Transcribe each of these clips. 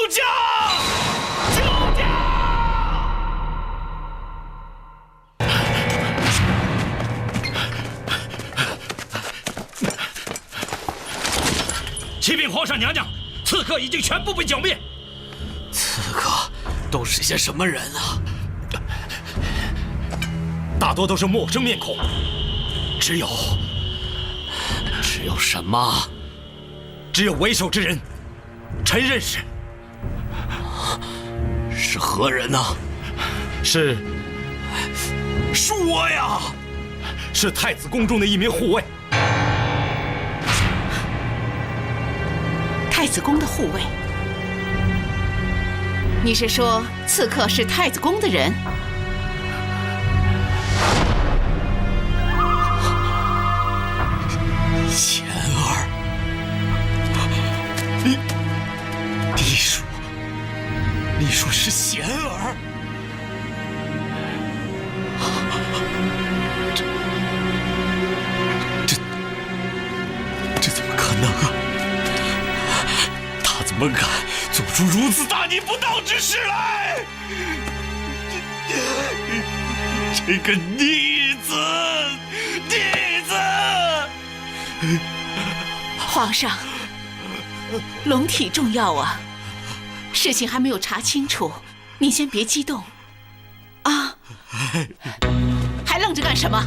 驾！救驾！启禀皇上娘娘，刺客已经全部被剿灭。刺客都是些什么人啊？大多都是陌生面孔，只有什么？只有为首之人，臣认识。是何人呢？是，说呀！是太子宫中的一名护卫。太子宫的护卫？你是说刺客是太子宫的人？贤儿，你说是贤儿？这怎么可能啊？他怎么敢做出如此大逆不道之事来？这个逆子！皇上，龙体重要啊，事情还没有查清楚，您先别激动啊！还愣着干什么？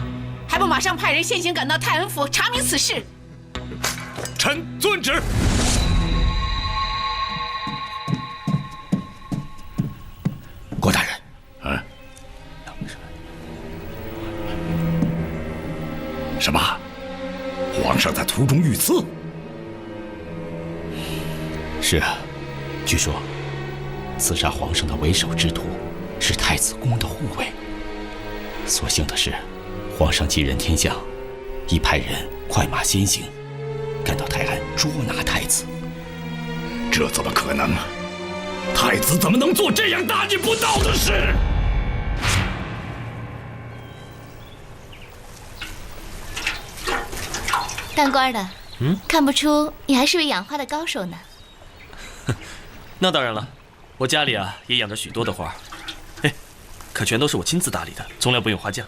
还不马上派人先行赶到太恩府查明此事！臣遵旨。郭大人，什么？皇上在途中遇刺？是啊，据说刺杀皇上的为首之徒是太子宫的护卫。所幸的是，皇上继任天下，已派人快马先行，赶到泰安捉拿太子。这怎么可能啊？太子怎么能做这样大逆不道的事？当官的，看不出你还是位养花的高手呢。那当然了，我家里啊也养着许多的花，哎，可全都是我亲自打理的，从来不用花匠。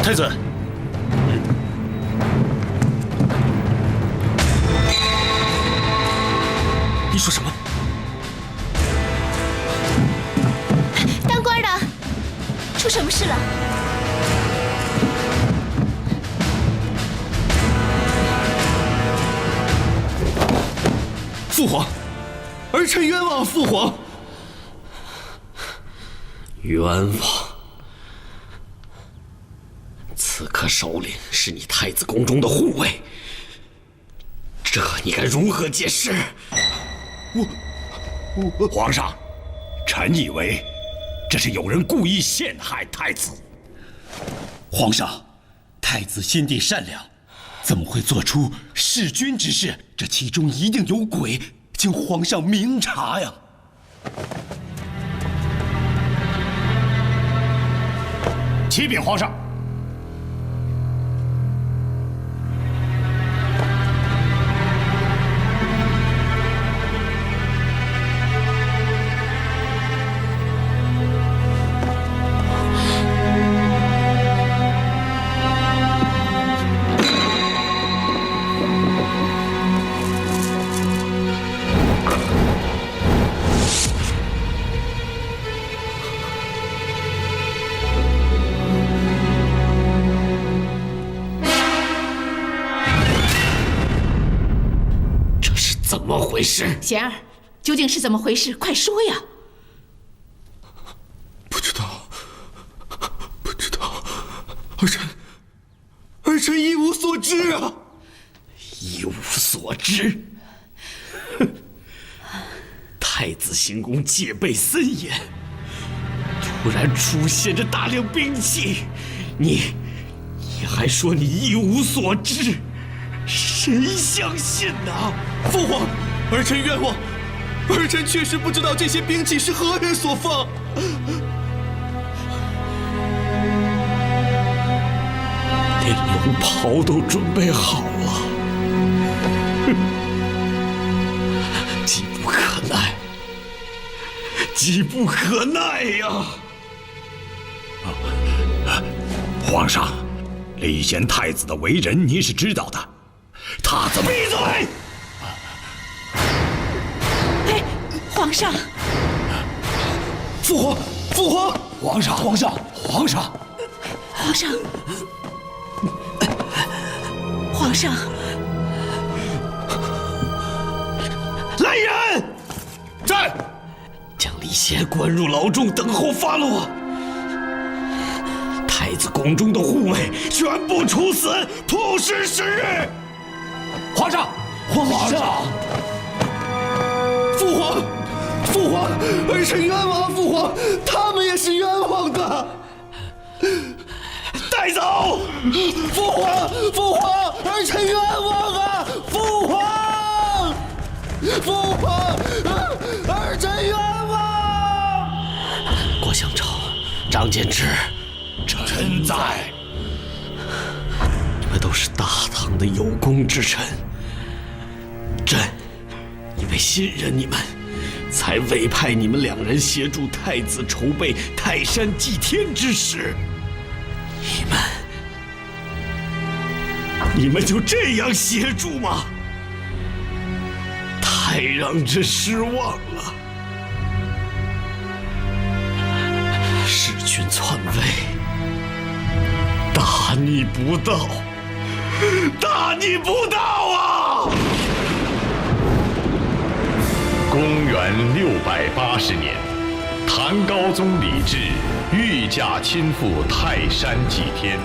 太子，你说什么？当官的，出什么事了？父皇，儿臣冤枉父皇。冤枉！刺客首领是你太子宫中的护卫，这你该如何解释？皇上，臣以为这是有人故意陷害太子。皇上，太子心地善良，怎么会做出弑君之事？这其中一定有鬼，请皇上明察呀！启禀皇上。怎么回事？贤儿，究竟是怎么回事？快说呀！不知道，儿臣一无所知啊！一无所知？哼！太子行宫戒备森严，突然出现着大量兵器，你还说你一无所知？谁相信呢？父皇，儿臣冤枉，儿臣确实不知道这些兵器是何人所放。连龙袍都准备好了，急不可耐，急不可耐呀！皇上，李贤太子的为人您是知道的，他怎么……闭嘴！哎，皇上，父皇，父皇，皇上，皇上，皇上，皇上，皇上，来人，在！将李贤关入牢中，等候发落。太子宫中的护卫全部处死，曝尸10日。皇上，皇上，父皇，父皇，儿臣冤枉，父皇，他们也是冤枉的。带走！父皇，父皇，儿臣冤枉啊！父皇，父皇，儿臣冤枉！郭襄超，张建之，臣在。你们都是大唐的有功之臣，朕因为信任你们，才委派你们2人协助太子筹备泰山祭天之事。你们就这样协助吗？太让朕失望了。弑君篡位，大逆不道，大逆不道啊！公元680年，唐高宗李治御驾亲赴泰山祭天，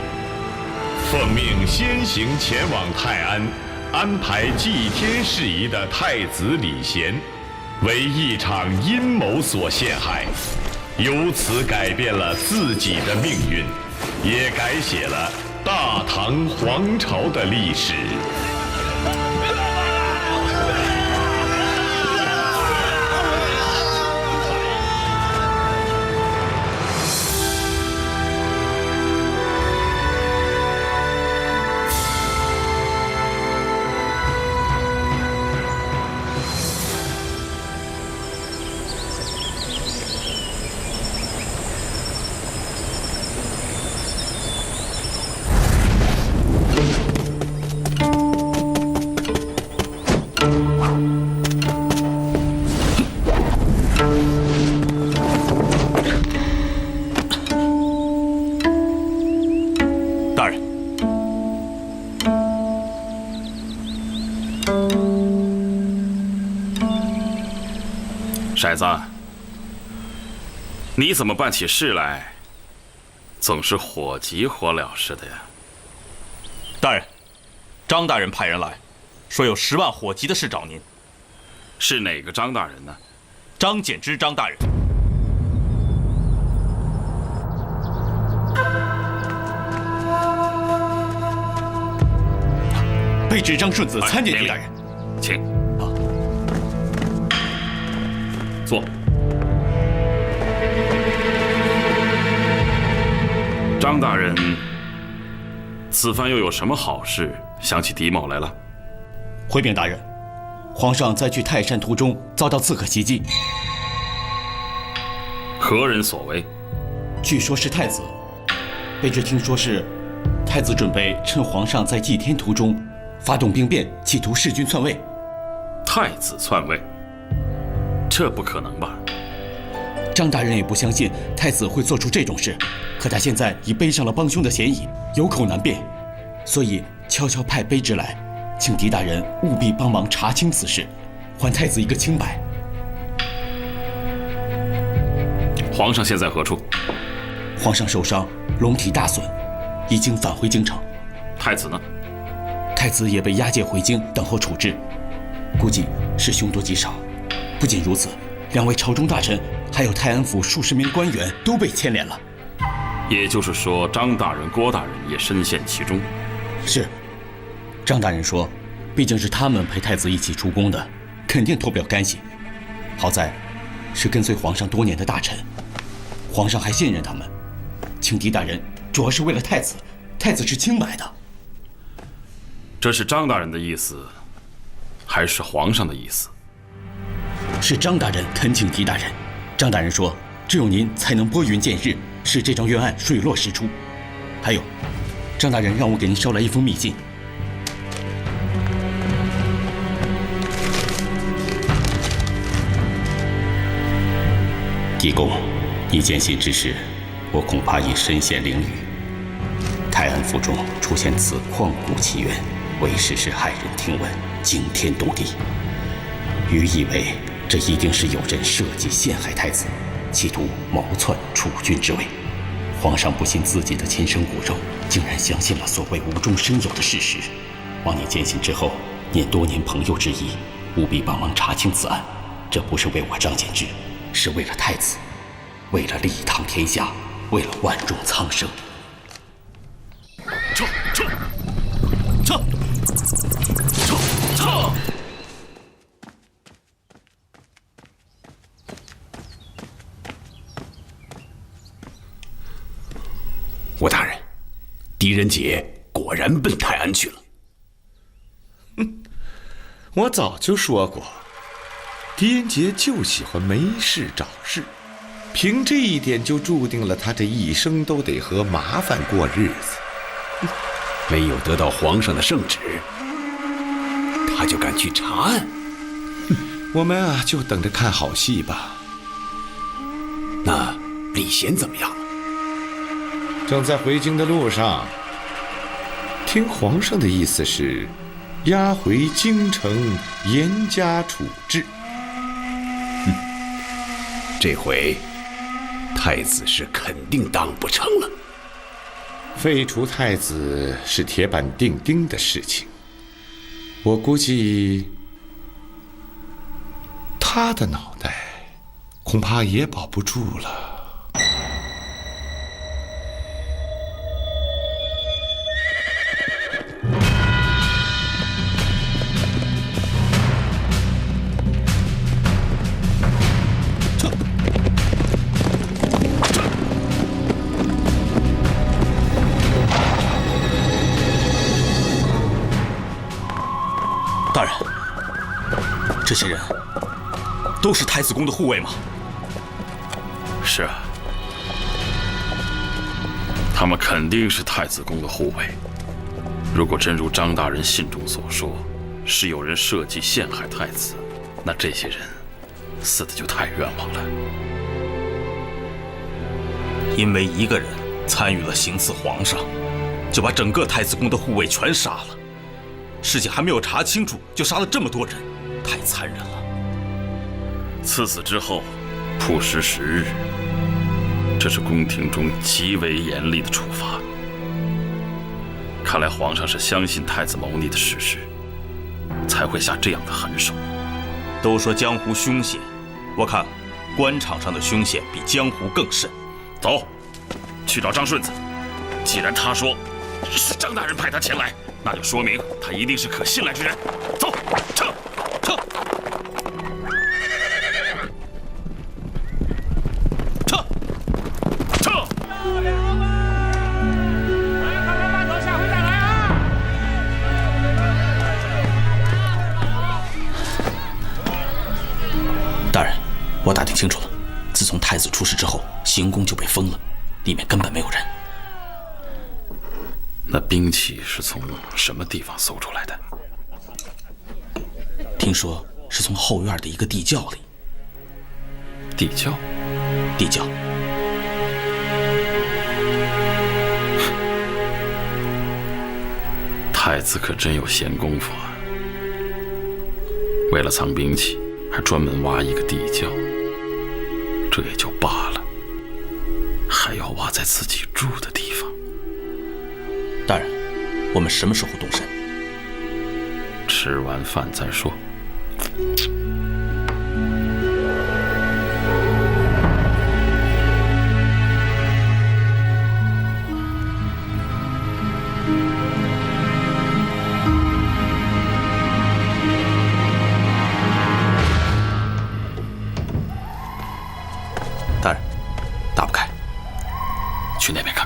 奉命先行前往泰安安排祭天事宜的太子李贤，为一场阴谋所陷害，由此改变了自己的命运，也改写了大唐皇朝的历史。大人，骰子，你怎么办起事来，总是火急火燎似的呀？大人，张大人派人来，说有10万火急的事找您。是哪个张大人呢？张柬之张大人。卑职张顺子参见狄大人。请。坐。张大人，此番又有什么好事想起狄某来了？回禀大人，皇上在去泰山途中遭到刺客袭击，何人所为？据说是太子。卑职听说是太子准备趁皇上在祭天途中发动兵变，企图弑君篡位。太子篡位？这不可能吧？张大人也不相信太子会做出这种事，可他现在已背上了帮凶的嫌疑，有口难辩，所以悄悄派卑职来，请狄大人务必帮忙查清此事，还太子一个清白。皇上现在何处？皇上受伤，龙体大损，已经返回京城。太子呢？太子也被押解回京，等候处置，估计是凶多吉少。不仅如此，2位朝中大臣还有泰安府数十名官员都被牵连了。也就是说，张大人、郭大人也深陷其中。是，张大人说，毕竟是他们陪太子一起出宫的，肯定脱不了干系。好在是跟随皇上多年的大臣，皇上还信任他们，请狄大人主要是为了太子，太子是清白的。这是张大人的意思，还是皇上的意思？是张大人恳请狄大人。张大人说，只有您才能拨云见日，使这桩冤案水落石出。还有，张大人让我给您捎来一封密信。狄公，你见信之时，我恐怕已身陷囹圄。泰安府中出现此旷古奇冤，为时是骇人听闻，惊天动地。愚以为这一定是有人设计陷害太子，企图谋篡储君之位。皇上不信自己的亲生骨肉，竟然相信了所谓无中生有的事实。望你见信之后，念多年朋友之谊，务必帮忙查清此案。这不是为我张柬之，是为了太子，为了立唐天下，为了万众苍生。撤！吴大人，狄仁杰果然奔泰安去了。我早就说过，狄仁杰就喜欢没事找事，凭这一点就注定了他这一生都得和麻烦过日子。没有得到皇上的圣旨，他就敢去查案。我们啊，就等着看好戏吧。那李贤怎么样了？正在回京的路上。听皇上的意思是，押回京城严加处置。这回太子是肯定当不成了。废除太子是铁板钉钉的事情，我估计他的脑袋恐怕也保不住了。大人，这些人都是太子宫的护卫吗？是啊，他们肯定是太子宫的护卫。如果真如张大人信中所说，是有人设计陷害太子，那这些人死的就太冤枉了。因为一个人参与了行刺皇上，就把整个太子宫的护卫全杀了。事情还没有查清楚，就杀了这么多人，太残忍了。赐死之后，曝尸10日，这是宫廷中极为严厉的处罚。看来皇上是相信太子谋逆的事实，才会下这样的狠手。都说江湖凶险，我看官场上的凶险比江湖更甚。走，去找张顺子。既然他说是张大人派他前来，那就说明他一定是可信赖之人。走，撤！大人，我打听清楚了，自从太子出事之后，行宫就被封了，里面根本没有人。那兵器是从什么地方搜出来的？听说是从后院的一个地窖里。地窖？地窖。太子可真有闲工夫啊！为了藏兵器，还专门挖一个地窖。这也就罢了，还要挖在自己住的地方。大人，我们什么时候动身？吃完饭再说。大人，打不开，去那边看。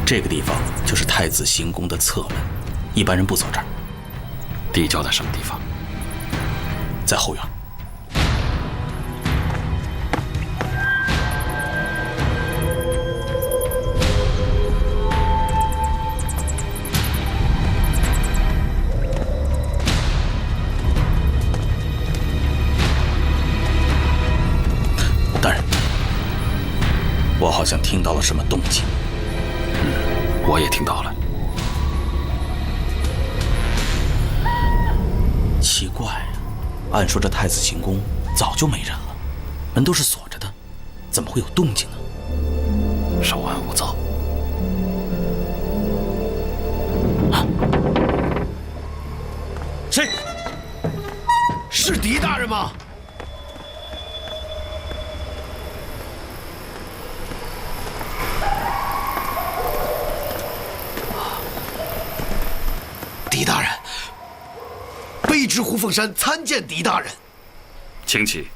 这个地方就是太子行宫的侧门，一般人不走这儿。地窖在什么地方？在后院。大人，我好像听到了什么动静。我也听到了。奇怪呀，按说这太子行宫早就没人了，门都是锁着的，怎么会有动静呢？稍安勿躁。谁？是狄大人吗？狄大人，卑职胡凤山参见狄大人。请起。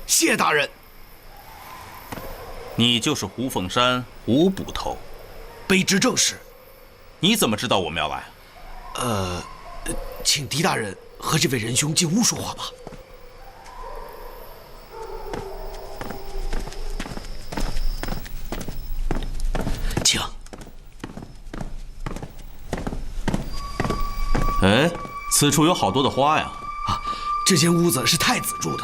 谢大人。你就是胡凤山，胡捕头。卑职正是。你怎么知道我们要来？请狄大人和这位仁兄进屋说话吧。请。哎，此处有好多的花呀！啊，这间屋子是太子住的，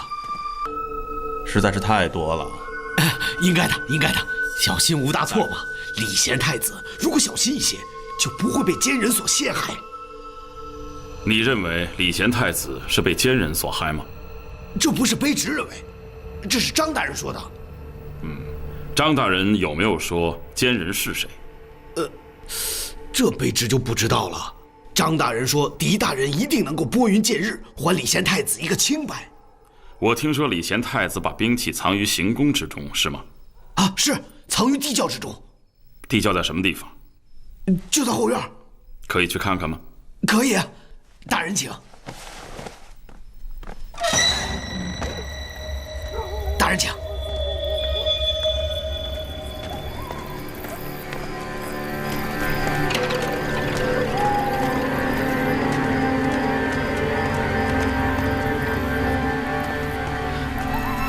实在是太多了。应该的，应该的，小心无大错嘛。礼贤太子如果小心一些，就不会被奸人所陷害。你认为礼贤太子是被奸人所害吗？这不是卑职认为，这是张大人说的。张大人有没有说奸人是谁？这卑职就不知道了。张大人说狄大人一定能够拨云见日，还礼贤太子一个清白。我听说礼贤太子把兵器藏于行宫之中，是吗？啊，是，藏于地窖之中。地窖在什么地方？就在后院。可以去看看吗？可以，大人请。大人请。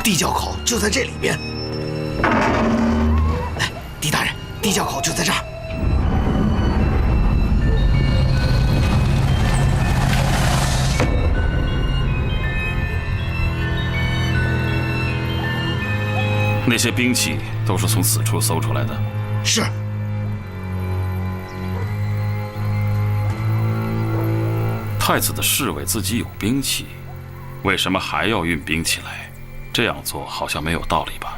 地窖口就在这里边。来，狄大人，地窖口就在这儿。那些兵器都是从此处搜出来的。是。太子的侍卫自己有兵器，为什么还要运兵器来？这样做好像没有道理吧？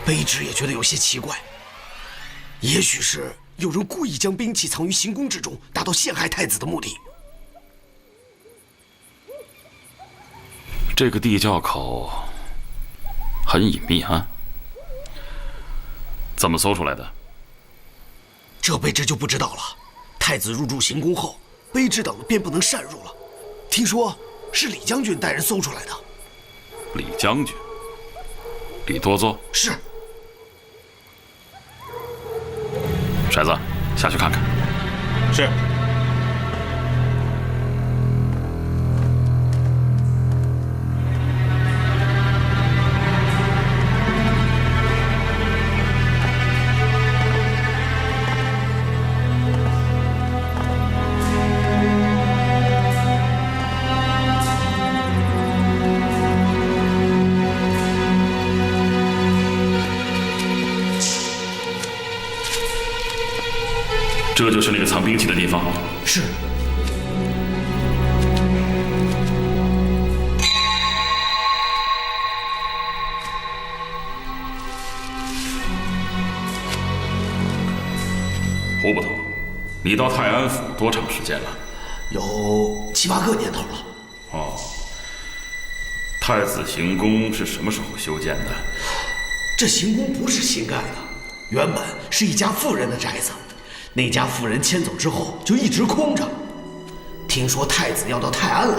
卑职也觉得有些奇怪。也许是有人故意将兵器藏于行宫之中，达到陷害太子的目的。这个地窖口很隐秘啊，怎么搜出来的？这卑职就不知道了。太子入住行宫后，卑职等便不能擅入了。听说是李将军带人搜出来的。李将军，李多作是。骰子，下去看看。是。这就是那个藏兵器的地方。是。胡捕头，你到泰安府多长时间了？有7、8个年头了。哦，太子行宫是什么时候修建的？这行宫不是新盖的，原本是一家富人的宅子。那家富人迁走之后，就一直空着。听说太子要到泰安来，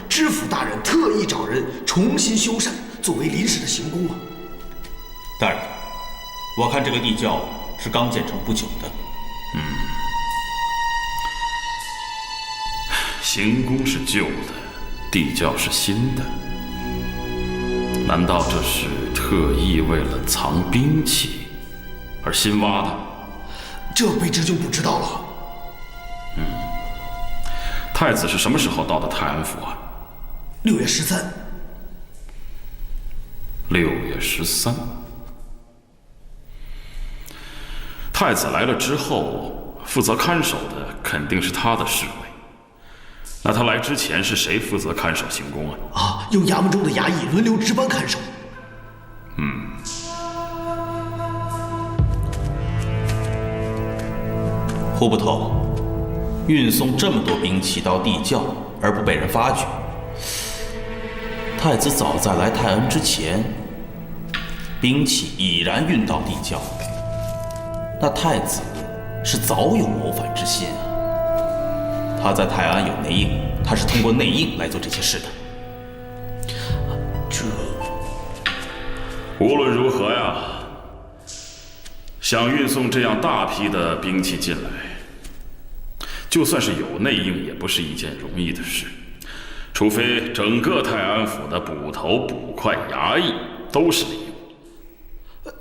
知府大人特意找人重新修缮，作为临时的行宫啊。大人，我看这个地窖是刚建成不久的。行宫是旧的，地窖是新的，难道这是特意为了藏兵器而新挖的？这卑职就不知道了。太子是什么时候到的泰安府啊6月13。6月13。太子来了之后，负责看守的肯定是他的侍卫。那他来之前是谁负责看守行宫啊？由衙门中的衙役轮流值班看守。胡不透，运送这么多兵器到地窖而不被人发觉，太子早在来泰安之前，兵器已然运到地窖。那太子是早有谋反之心啊！他在泰安有内应，他是通过内应来做这些事的。无论如何呀，想运送这样大批的兵器进来，就算是有内应，也不是一件容易的事。除非整个泰安府的捕头、捕快、衙役都是内应。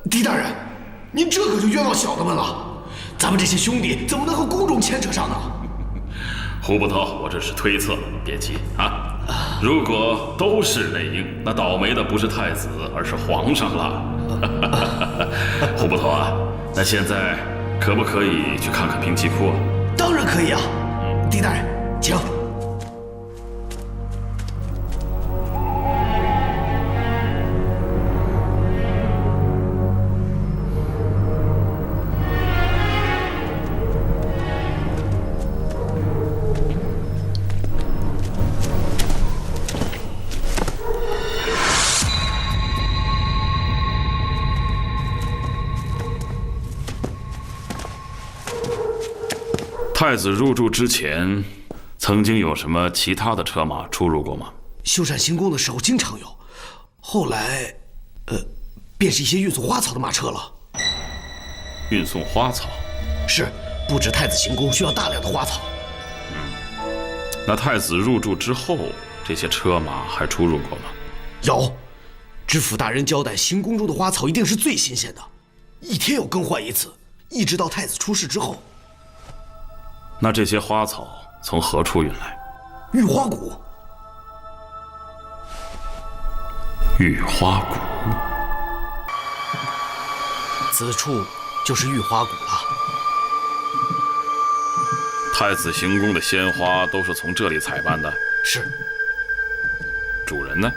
狄大人，您这可就冤枉小的们了。咱们这些兄弟怎么能和宫中牵扯上呢？胡不头，我这是推测，别急啊。如果都是内应，那倒霉的不是太子，而是皇上了。胡不头啊，那现在可不可以去看看兵器库啊？当然可以啊。狄大人，请。太子入住之前，曾经有什么其他的车马出入过吗？修缮行宫的时候经常有，后来，便是一些运送花草的马车了。运送花草？是，不止太子行宫需要大量的花草。那太子入住之后，这些车马还出入过吗？有，知府大人交代，行宫中的花草一定是最新鲜的，一天要更换一次，一直到太子出事之后。那这些花草从何处运来？玉花谷。玉花谷，此处就是玉花谷了。太子行宫的鲜花都是从这里采办的？是。主人呢？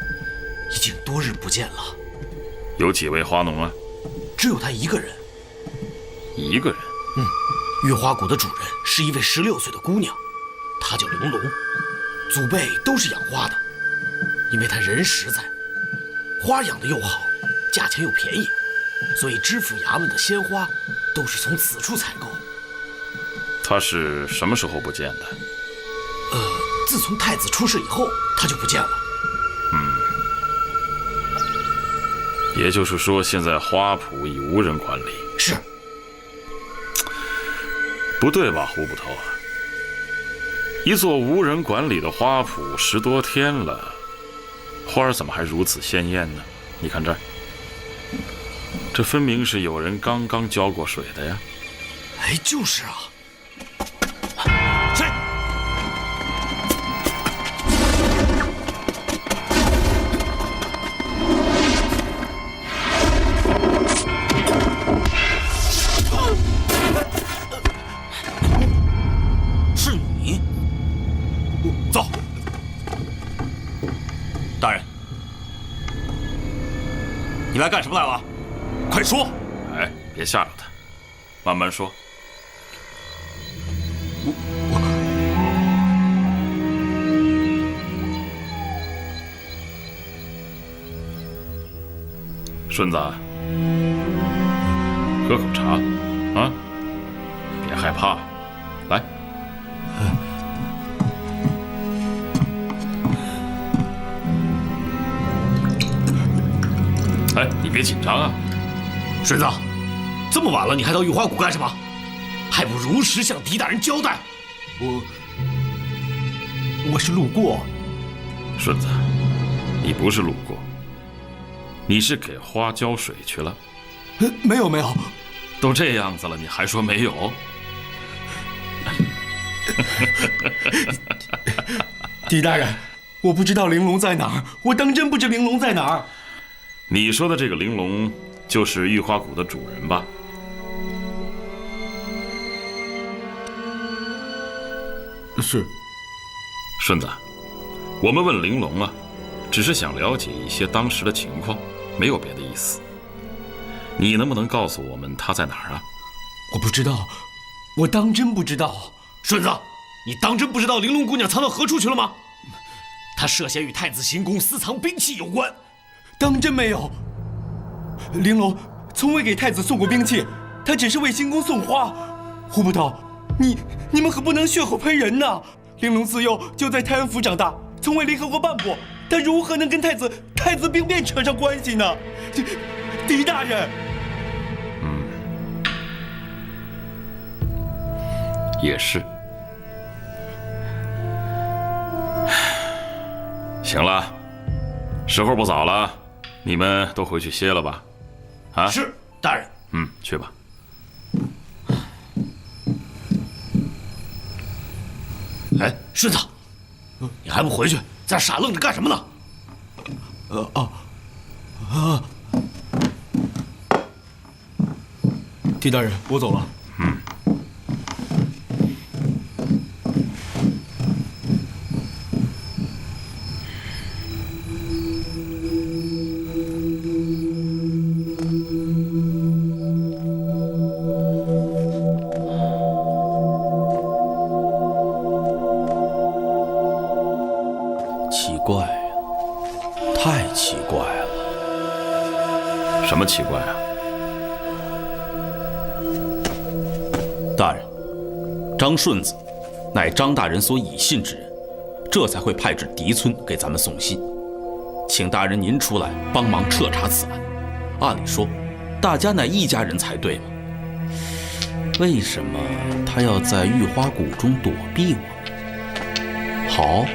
已经多日不见了。有几位花农啊？只有他一个人。一个人？玉花谷的主人是一位16岁的姑娘，她叫玲珑，祖辈都是养花的。因为她人实在，花养得又好，价钱又便宜，所以知府衙门的鲜花都是从此处采购。她是什么时候不见的？自从太子出事以后，她就不见了。也就是说，现在花圃已无人管理。是。不对吧，胡捕头啊？一座无人管理的花圃10多天了，花儿怎么还如此鲜艳呢？你看这儿，这分明是有人刚刚浇过水的呀。哎，就是啊。谁？你来干什么来了？快说！哎，别吓着他，慢慢说。顺子，喝口茶啊，别害怕，来。哎，你别紧张啊，顺子，这么晚了，你还到玉花谷干什么？还不如实向狄大人交代。我是路过。顺子，你不是路过，你是给花浇水去了。没有没有，都这样子了，你还说没有？狄大人，我不知道玲珑在哪儿，我当真不知玲珑在哪儿。你说的这个玲珑，就是玉花谷的主人吧？是。顺子，我们问玲珑啊，只是想了解一些当时的情况，没有别的意思。你能不能告诉我们她在哪儿啊？我不知道，我当真不知道。顺子，你当真不知道玲珑姑娘藏到何处去了吗？她涉嫌与太子行宫私藏兵器有关。当真没有。玲珑从未给太子送过兵器，她只是为行宫送花。胡捕头，你们可不能血口喷人呐！玲珑自幼就在泰安府长大，从未离开过半步，她如何能跟太子兵变扯上关系呢？狄大人，也是。行了，时候不早了，你们都回去歇了吧。啊，是，大人。去吧。哎，顺子，你还不回去，在这傻愣着干什么呢？狄大人，我走了。奇怪呀，太奇怪了。什么奇怪啊？大人，张顺子乃张大人所倚信之人，这才会派至狄村给咱们送信，请大人您出来帮忙彻查此案。按理说，大家乃一家人才对嘛，为什么他要在玉花谷中躲避我们？好，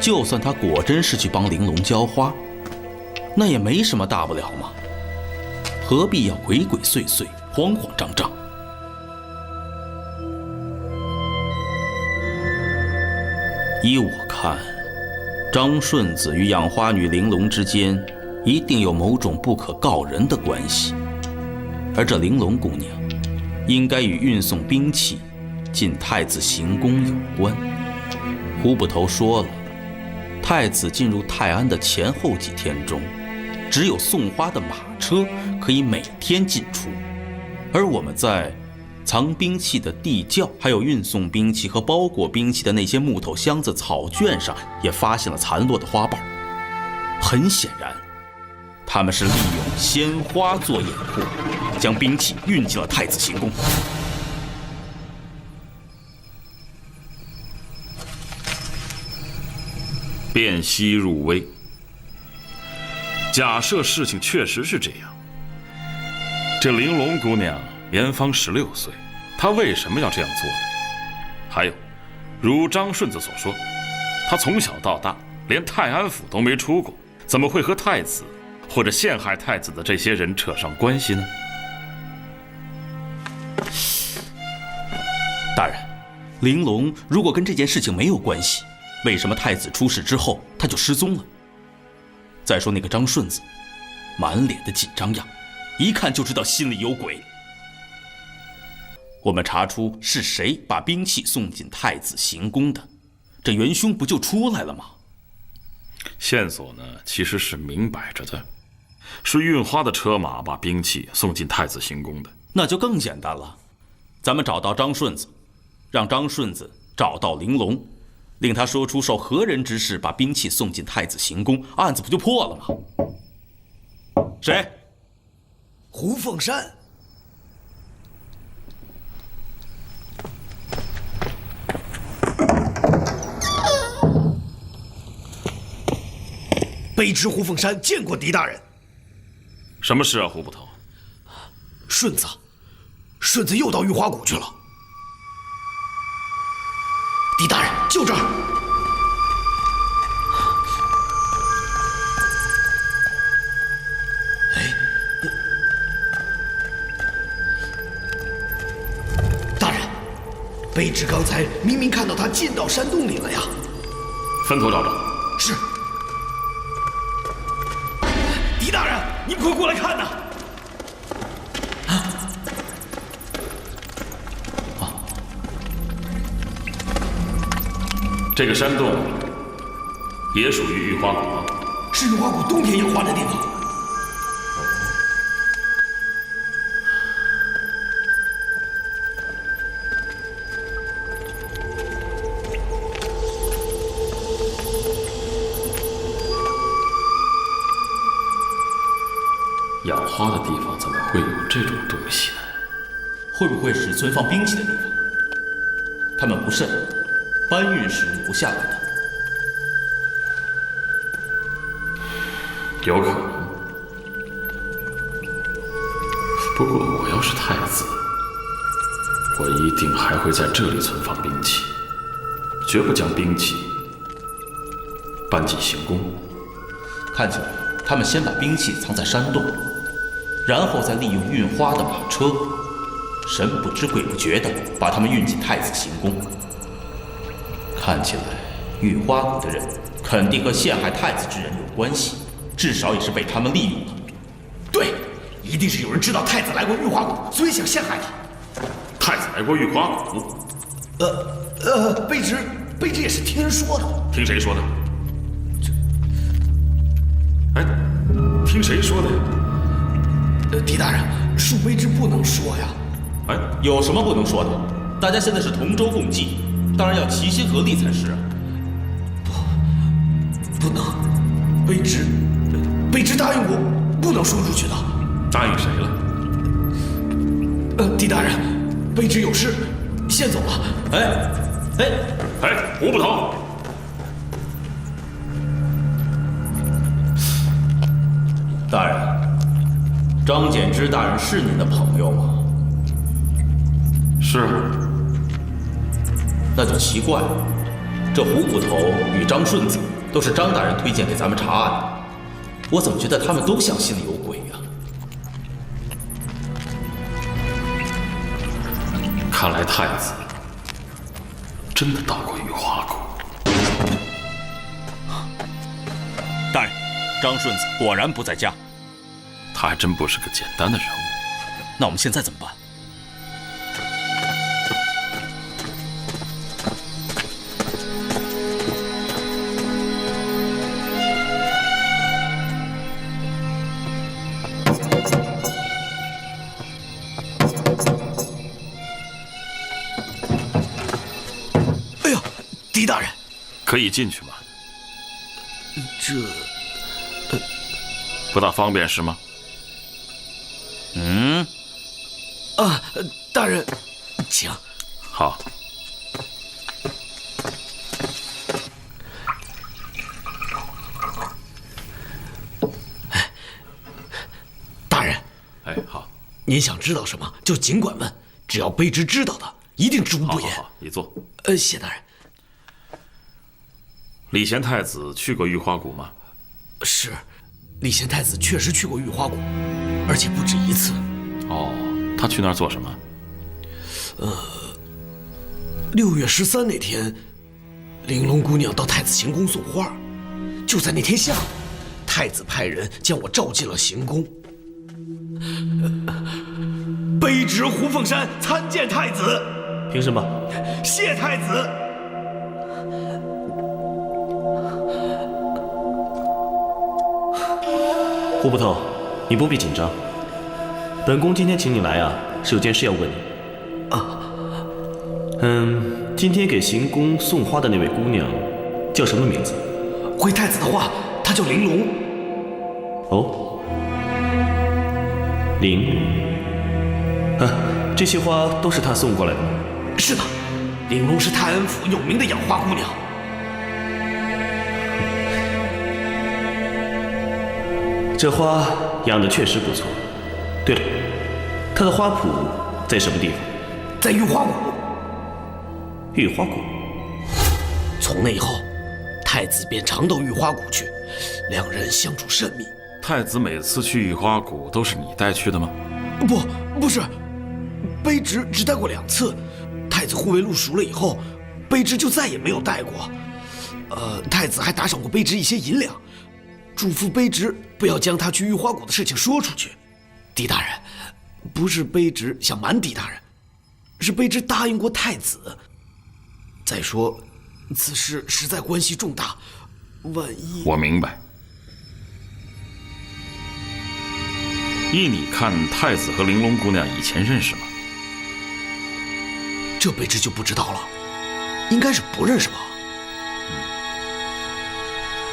就算他果真是去帮玲珑浇花，那也没什么大不了嘛，何必要鬼鬼祟祟、慌慌张张？依我看，张顺子与养花女玲珑之间一定有某种不可告人的关系，而这玲珑姑娘应该与运送兵器进太子行宫有关。胡捕头说了，太子进入泰安的前后几天中，只有送花的马车可以每天进出，而我们在藏兵器的地窖，还有运送兵器和包裹兵器的那些木头箱子、草卷上，也发现了残落的花瓣。很显然，他们是利用鲜花做掩护，将兵器运进了太子行宫。辨析入微。假设事情确实是这样，这玲珑姑娘年方16岁，她为什么要这样做呢？还有，如张顺子所说，她从小到大连泰安府都没出过，怎么会和太子或者陷害太子的这些人扯上关系呢？大人，玲珑如果跟这件事情没有关系，为什么太子出事之后他就失踪了？再说那个张顺子，满脸的紧张样，一看就知道心里有鬼。我们查出是谁把兵器送进太子行宫的，这元凶不就出来了吗？线索呢，其实是明摆着的，是运花的车马把兵器送进太子行宫的。那就更简单了，咱们找到张顺子，让张顺子找到玲珑，令他说出受何人之事把兵器送进太子行宫，案子不就破了吗？谁？胡凤山。卑职胡凤山见过狄大人。什么事啊，胡捕头？顺子又到玉花谷去了。狄大人，就这儿。卑职刚才明明看到他进到山洞里了呀。分头找找。是。狄大人，你们快过来看呐！这个山洞也属于玉花谷吗？是玉花谷冬天养花的地方。养花的地方怎么会有这种东西呢？会不会是存放兵器的地方？他们不慎搬运时留下来的。有可能。不过我要是太子，我一定还会在这里存放兵器，绝不将兵器搬进行宫。看起来他们先把兵器藏在山洞，然后再利用运花的马车，神不知鬼不觉地把他们运进太子行宫。看起来玉花谷的人肯定和陷害太子之人有关系，至少也是被他们利用了。对，一定是有人知道太子来过玉花谷，所以想陷害他。太子来过玉花谷？卑职也是听说的。听谁说的？哎，听谁说的呀？狄大人，恕卑职不能说呀。哎，有什么不能说的？大家现在是同舟共济，当然要齐心合力才是啊。不能，卑职答应过，不能说出去的。答应谁了？狄大人，卑职有事，先走了。胡捕头，大人，张柬之大人是您的朋友吗？是啊。那就奇怪了，这胡捕头与张顺子都是张大人推荐给咱们查案的，我怎么觉得他们都像心里有鬼呀？看来太子真的到过玉花谷。大人，张顺子果然不在家。他还真不是个简单的人物。那我们现在怎么办？哎呀，狄大人，可以进去吗？这不大方便是吗？大人，请。好。大人，哎，好。您想知道什么就尽管问，只要卑职知道的，一定知无不言。好，你坐。谢大人。礼贤太子去过玉花谷吗？是，礼贤太子确实去过玉花谷，而且不止一次。哦，他去那儿做什么？6月13那天，玲珑姑娘到太子行宫送花，就在那天下午，太子派人将我召进了行宫。卑职胡凤山参见太子。凭什么？谢太子。胡捕头，你不必紧张。本宫今天请你来啊，是有件事要问你。今天给行宫送花的那位姑娘叫什么名字？回太子的话，她叫玲珑。哦，玲。这些花都是她送过来的吗？是的，玲珑是泰安府有名的养花姑娘。这花养的确实不错。对了，她的花圃在什么地方？在玉花谷。玉花谷。从那以后，太子便常到玉花谷去，两人相处甚密。太子每次去玉花谷都是你带去的吗？不是，卑职只带过2次。太太子护卫录熟了以后，卑职就再也没有带过。太子还打赏过卑职一些银两，嘱咐卑职不要将他去玉花谷的事情说出去。狄大人，不是卑职想瞒狄大人，是卑职答应过太子。再说，此事实在关系重大，万一……我明白。依你看，太子和玲珑姑娘以前认识吗？这卑职就不知道了，应该是不认识吧。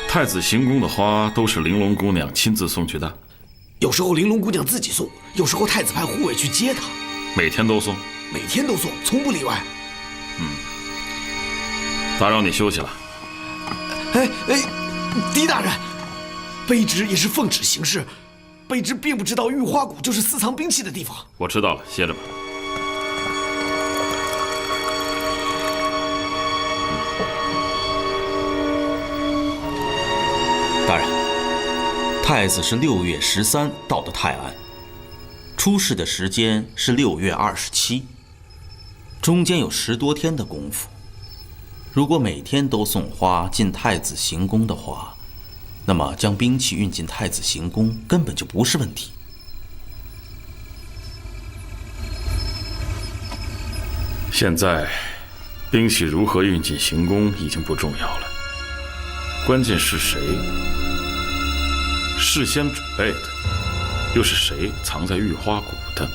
太子行宫的花都是玲珑姑娘亲自送去的？有时候玲珑姑娘自己送，有时候太子派护卫去接她。每天都送？每天都送，从不例外。打扰你休息了。狄大人，卑职也是奉旨行事，卑职并不知道玉花谷就是私藏兵器的地方。我知道了，歇着吧。大人，太子是6月13到的泰安，出事的时间是6月27，中间有10多天的功夫。如果每天都送花进太子行宫的话，那么将兵器运进太子行宫根本就不是问题。现在，兵器如何运进行宫已经不重要了，关键是谁事先准备的，又是谁藏在玉花谷的？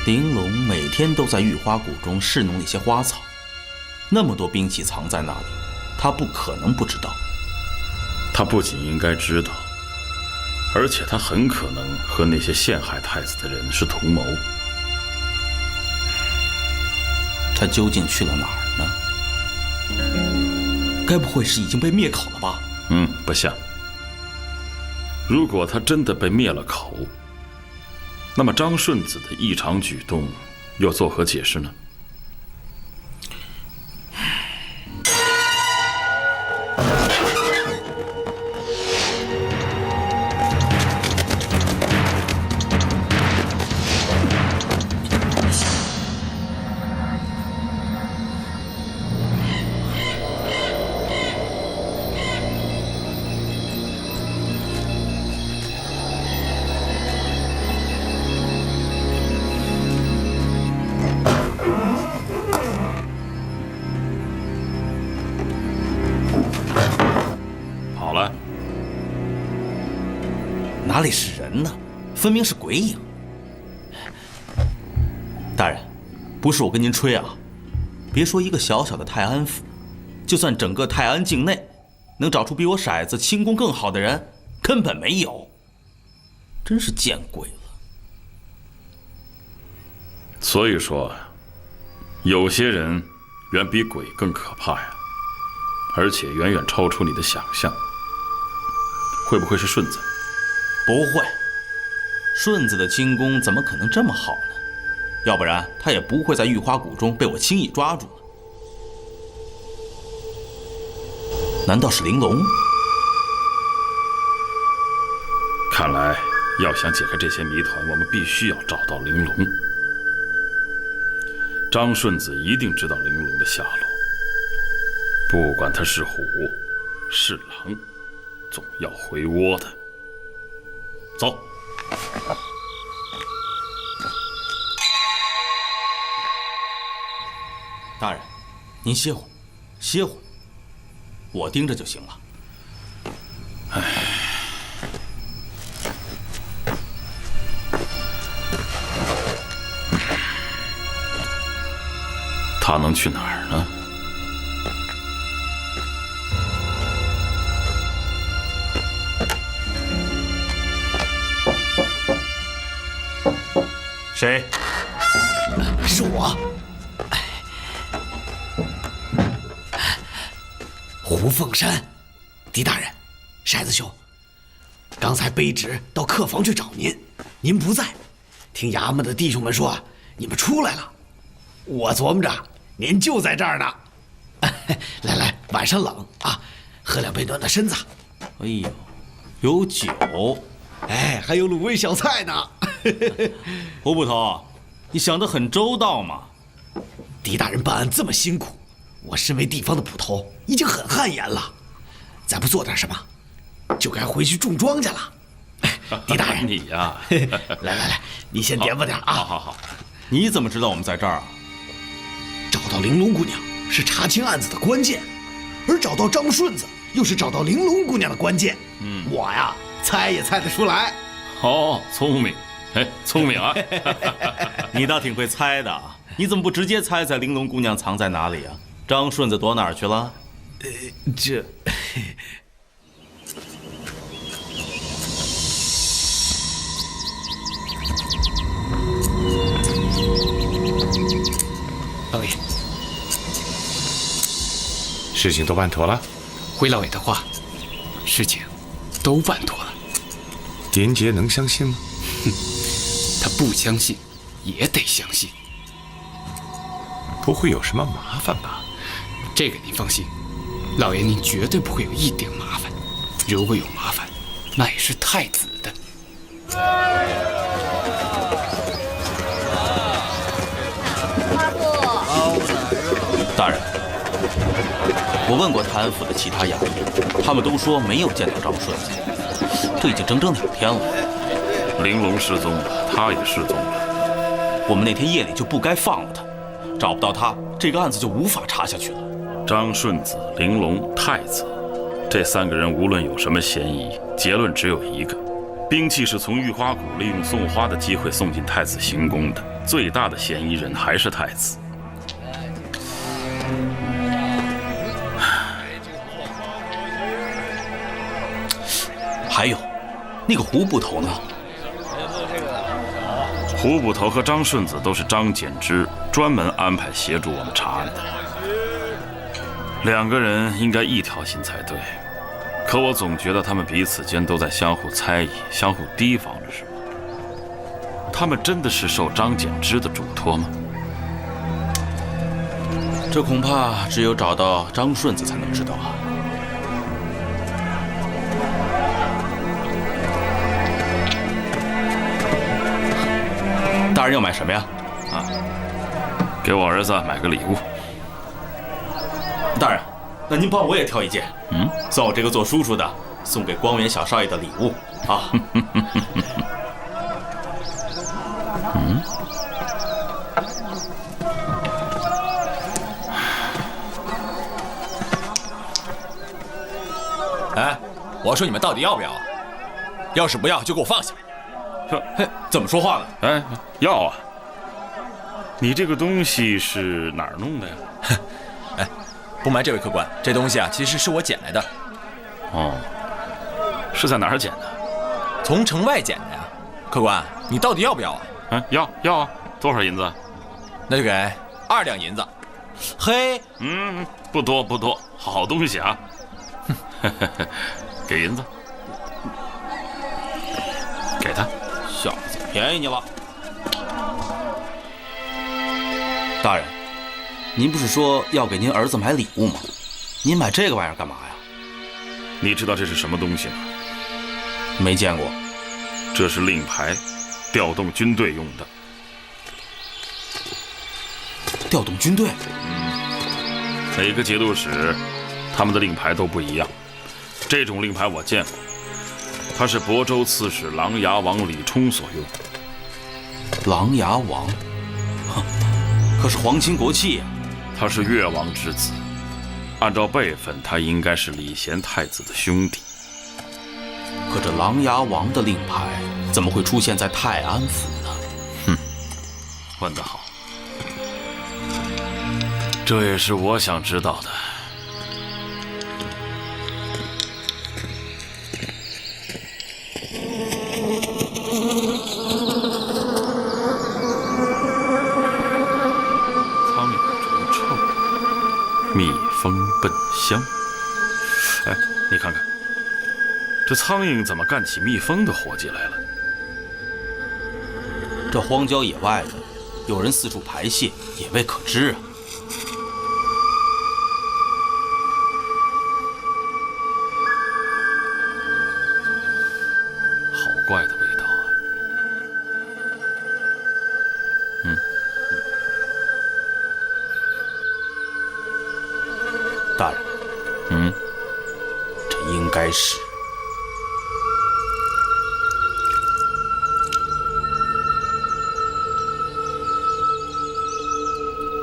玲珑每天都在玉花谷中侍弄那些花草，那么多兵器藏在那里，他不可能不知道。他不仅应该知道，而且他很可能和那些陷害太子的人是同谋。他究竟去了哪儿呢？该不会是已经被灭口了吧？不像。如果他真的被灭了口，那么张顺子的异常举动又作何解释呢？哪里是人呢？分明是鬼影。大人，不是我跟您吹啊，别说一个小小的泰安府，就算整个泰安境内，能找出比我骰子轻功更好的人，根本没有。真是见鬼了！所以说，有些人远比鬼更可怕呀，而且远远超出你的想象。会不会是顺子？不会，顺子的轻功怎么可能这么好呢？要不然他也不会在玉花谷中被我轻易抓住了。难道是玲珑？看来要想解开这些谜团，我们必须要找到玲珑。张顺子一定知道玲珑的下落，不管他是虎是狼，总要回窝的。走。大人，您歇会儿，歇会儿，我盯着就行了。他能去哪儿呢？谁？是我，胡凤山。狄大人，骰子兄，刚才卑职到客房去找您，您不在，听衙门的弟兄们说你们出来了，我琢磨着您就在这儿呢。来来，晚上冷啊，喝两杯暖暖身子。哎呦，有酒，哎，还有卤味小菜呢。胡捕头，你想得很周到嘛。狄大人办案这么辛苦，我身为地方的捕头已经很汗颜了，再不做点什么，就该回去种庄稼了。狄大人，你呀，来，你先点吧点啊！好，你怎么知道我们在这儿啊？找到玲珑姑娘是查清案子的关键，而找到张顺子又是找到玲珑姑娘的关键。我呀，猜也猜得出来。哦，聪明，聪明啊！你倒挺会猜的，你怎么不直接猜猜玲珑姑娘藏在哪里啊？张顺子躲哪儿去了？这。老爷，事情都办妥了。回老爷的话，事情都办妥了。狄仁杰能相信吗？他不相信，也得相信。不会有什么麻烦吧？这个您放心，老爷您绝对不会有一点麻烦。如果有麻烦，那也是太子的。大人，我问过泰安府的其他衙役，他们都说没有见到张顺子。这已经整整2天了。玲珑失踪了，他也失踪了。我们那天夜里就不该放了他，找不到他，这个案子就无法查下去了。张顺子、玲珑、太子，这3个人无论有什么嫌疑，结论只有一个：兵器是从玉花谷利用送花的机会送进太子行宫的，最大的嫌疑人还是太子。还有，那个胡捕头呢？胡捕头和张顺子都是张柬之专门安排协助我们查案的，2个人应该一条心才对。可我总觉得他们彼此间都在相互猜疑、相互提防着什么。他们真的是受张柬之的嘱托吗？这恐怕只有找到张顺子才能知道啊。大人要买什么呀？给我儿子买个礼物。大人，那您帮我也挑一件，算我这个做叔叔的送给光远小少爷的礼物啊。哎，我说你们到底要不要？要是不要，就给我放下。嘿，怎么说话呢？哎，要啊！你这个东西是哪儿弄的呀？哎，不瞒这位客官，这东西啊，其实是我捡来的。哦，是在哪儿捡的？从城外捡的呀。客官，你到底要不要啊？要啊！多少银子？那就给2两银子。嘿，不多，好东西啊！给银子，给他。小子，便宜你了。大人，您不是说要给您儿子买礼物吗？您买这个玩意儿干嘛呀？你知道这是什么东西吗？没见过。这是令牌，调动军队用的。调动军队？每个节度使，他们的令牌都不一样。这种令牌我见过，它是亳州刺史琅琊王李冲所用。琅琊王？可是皇亲国戚呀！他是越王之子，按照辈分，他应该是礼贤太子的兄弟。可这琅琊王的令牌怎么会出现在泰安府呢？问得好，这也是我想知道的。蜜蜂奔香，哎，你看看，这苍蝇怎么干起蜜蜂的活计来了？这荒郊野外的，有人四处排泄，也未可知啊。好怪的味道啊！大人，这应该是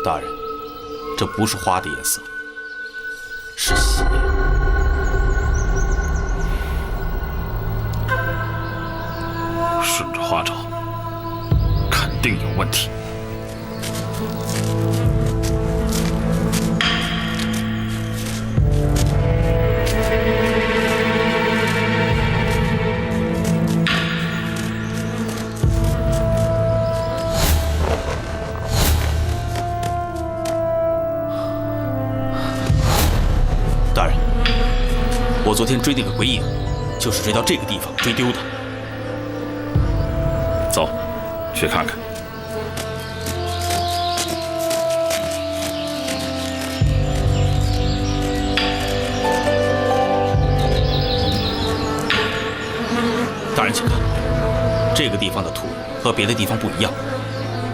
大人，这不是花的颜色，是血。顺着花找，肯定有问题。大人，我昨天追那个鬼影，就是追到这个地方追丢的。走，去看看。大人，请看，这个地方的土和别的地方不一样，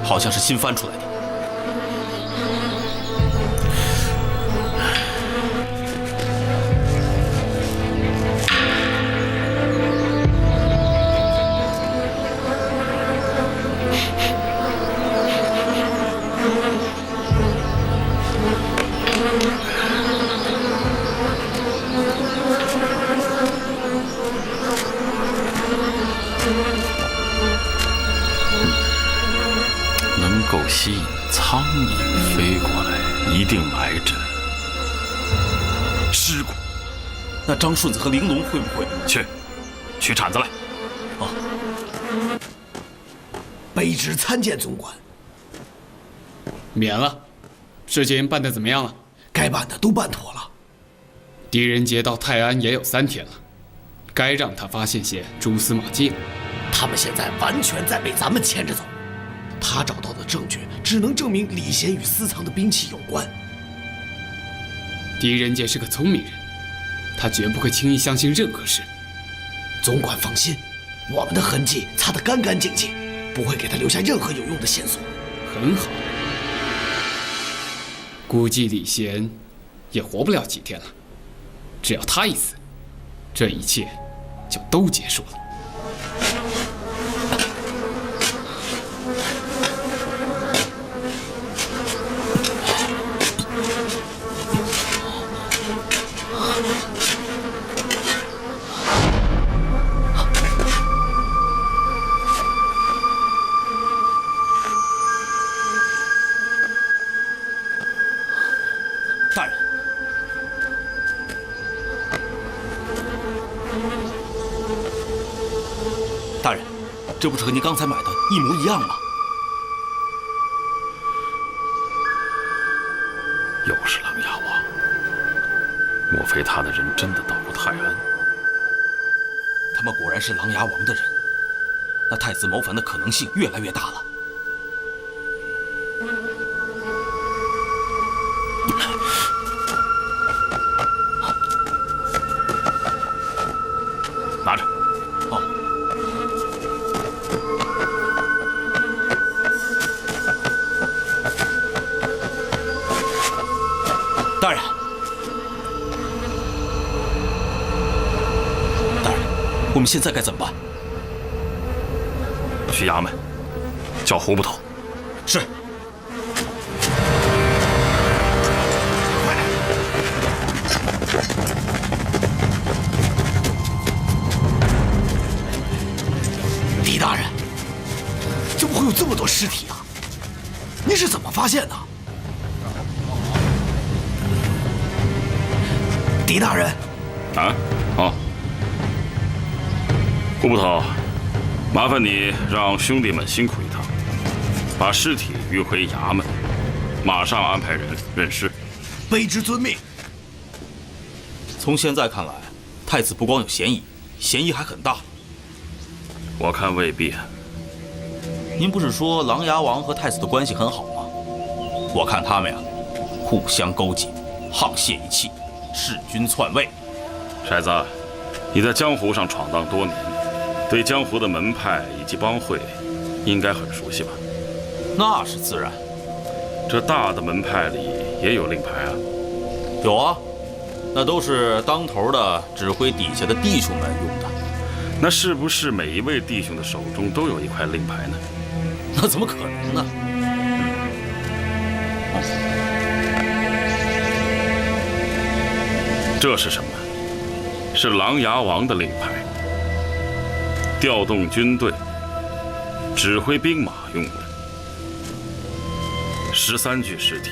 好像是新翻出来的。能够吸引苍蝇飞过来，一定埋着尸骨。那张顺子和玲珑会不会？取铲子来。卑职参见总管。免了。事情办得怎么样了？该办的都办妥了。狄仁杰到泰安也有3天了，该让他发现些蛛丝马迹了。他们现在完全在被咱们牵着走。他找到的证据只能证明李贤与私藏的兵器有关。狄仁杰是个聪明人，他绝不会轻易相信任何事。总管放心，我们的痕迹擦得干干净净，不会给他留下任何有用的线索。很好。估计李贤也活不了几天了，只要他一死，这一切就都结束了。大人，大人，这不是和您刚才买的一模一样吗？又是琅琊王，莫非他的人真的到过泰安？他们果然是琅琊王的人，那太子谋反的可能性越来越大了。拿着。哦。大人，大人，我们现在该怎么办？去衙门，叫胡捕头。是。狄大人，怎么会有这么多尸体啊？您是怎么发现的？狄大人，啊，好，胡捕头，麻烦你让兄弟们辛苦一趟，把尸体运回衙门，马上安排人认尸。卑职遵命。从现在看来，太子不光有嫌疑，嫌疑还很大。我看未必。您不是说琅琊王和太子的关系很好吗？我看他们呀，互相勾结，沆瀣一气，弑君篡位。筛子，你在江湖上闯荡多年，对江湖的门派以及帮会，应该很熟悉吧？那是自然。这大的门派里也有令牌啊？有啊，那都是当头的指挥底下的弟兄们用的。那是不是每一位弟兄的手中都有一块令牌呢？那怎么可能呢？这是什么？是琅琊王的令牌，调动军队、指挥兵马用的。13具尸体，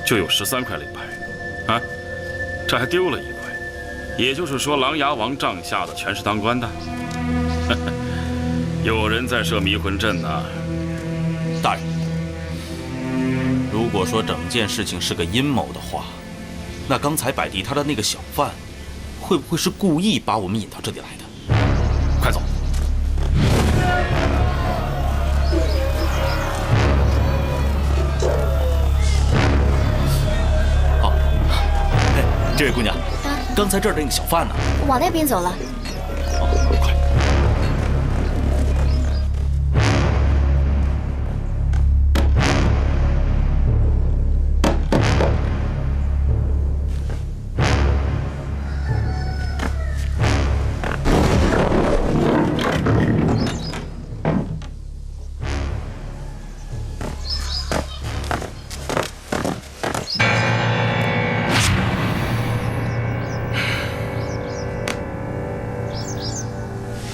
就有13块令牌，啊，这还丢了一块。也就是说，琅琊王帐下的全是当官的。有人在设迷魂阵呢。大人，如果说整件事情是个阴谋的话，那刚才摆地摊的那个小贩，会不会是故意把我们引到这里来的？快走！好，这位姑娘，刚才这儿的那个小贩呢？往那边走了。快！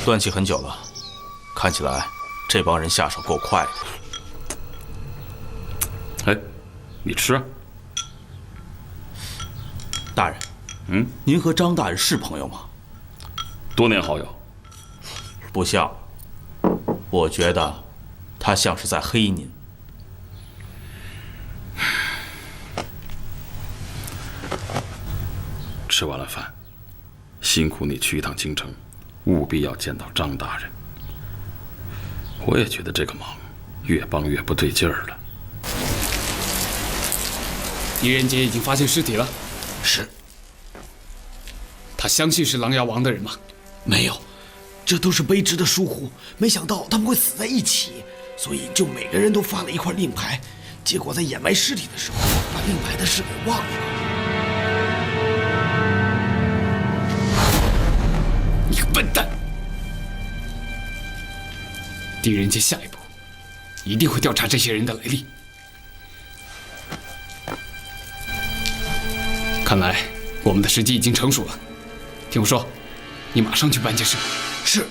断气很久了，看起来这帮人下手够快的。哎，你吃啊。大人，您和张大人是朋友吗？多年好友。不像，我觉得他像是在黑您。吃完了饭，辛苦你去一趟京城。务必要见到张大人。我也觉得这个忙越帮越不对劲儿了。狄仁杰已经发现尸体了。是。他相信是琅琊王的人吗？没有，这都是卑职的疏忽。没想到他们会死在一起，所以就每个人都发了一块令牌。结果在掩埋尸体的时候，把令牌的事给忘了。你个笨蛋！狄仁杰下一步一定会调查这些人的来历。看来我们的时机已经成熟了。听我说，你马上去办件事。是。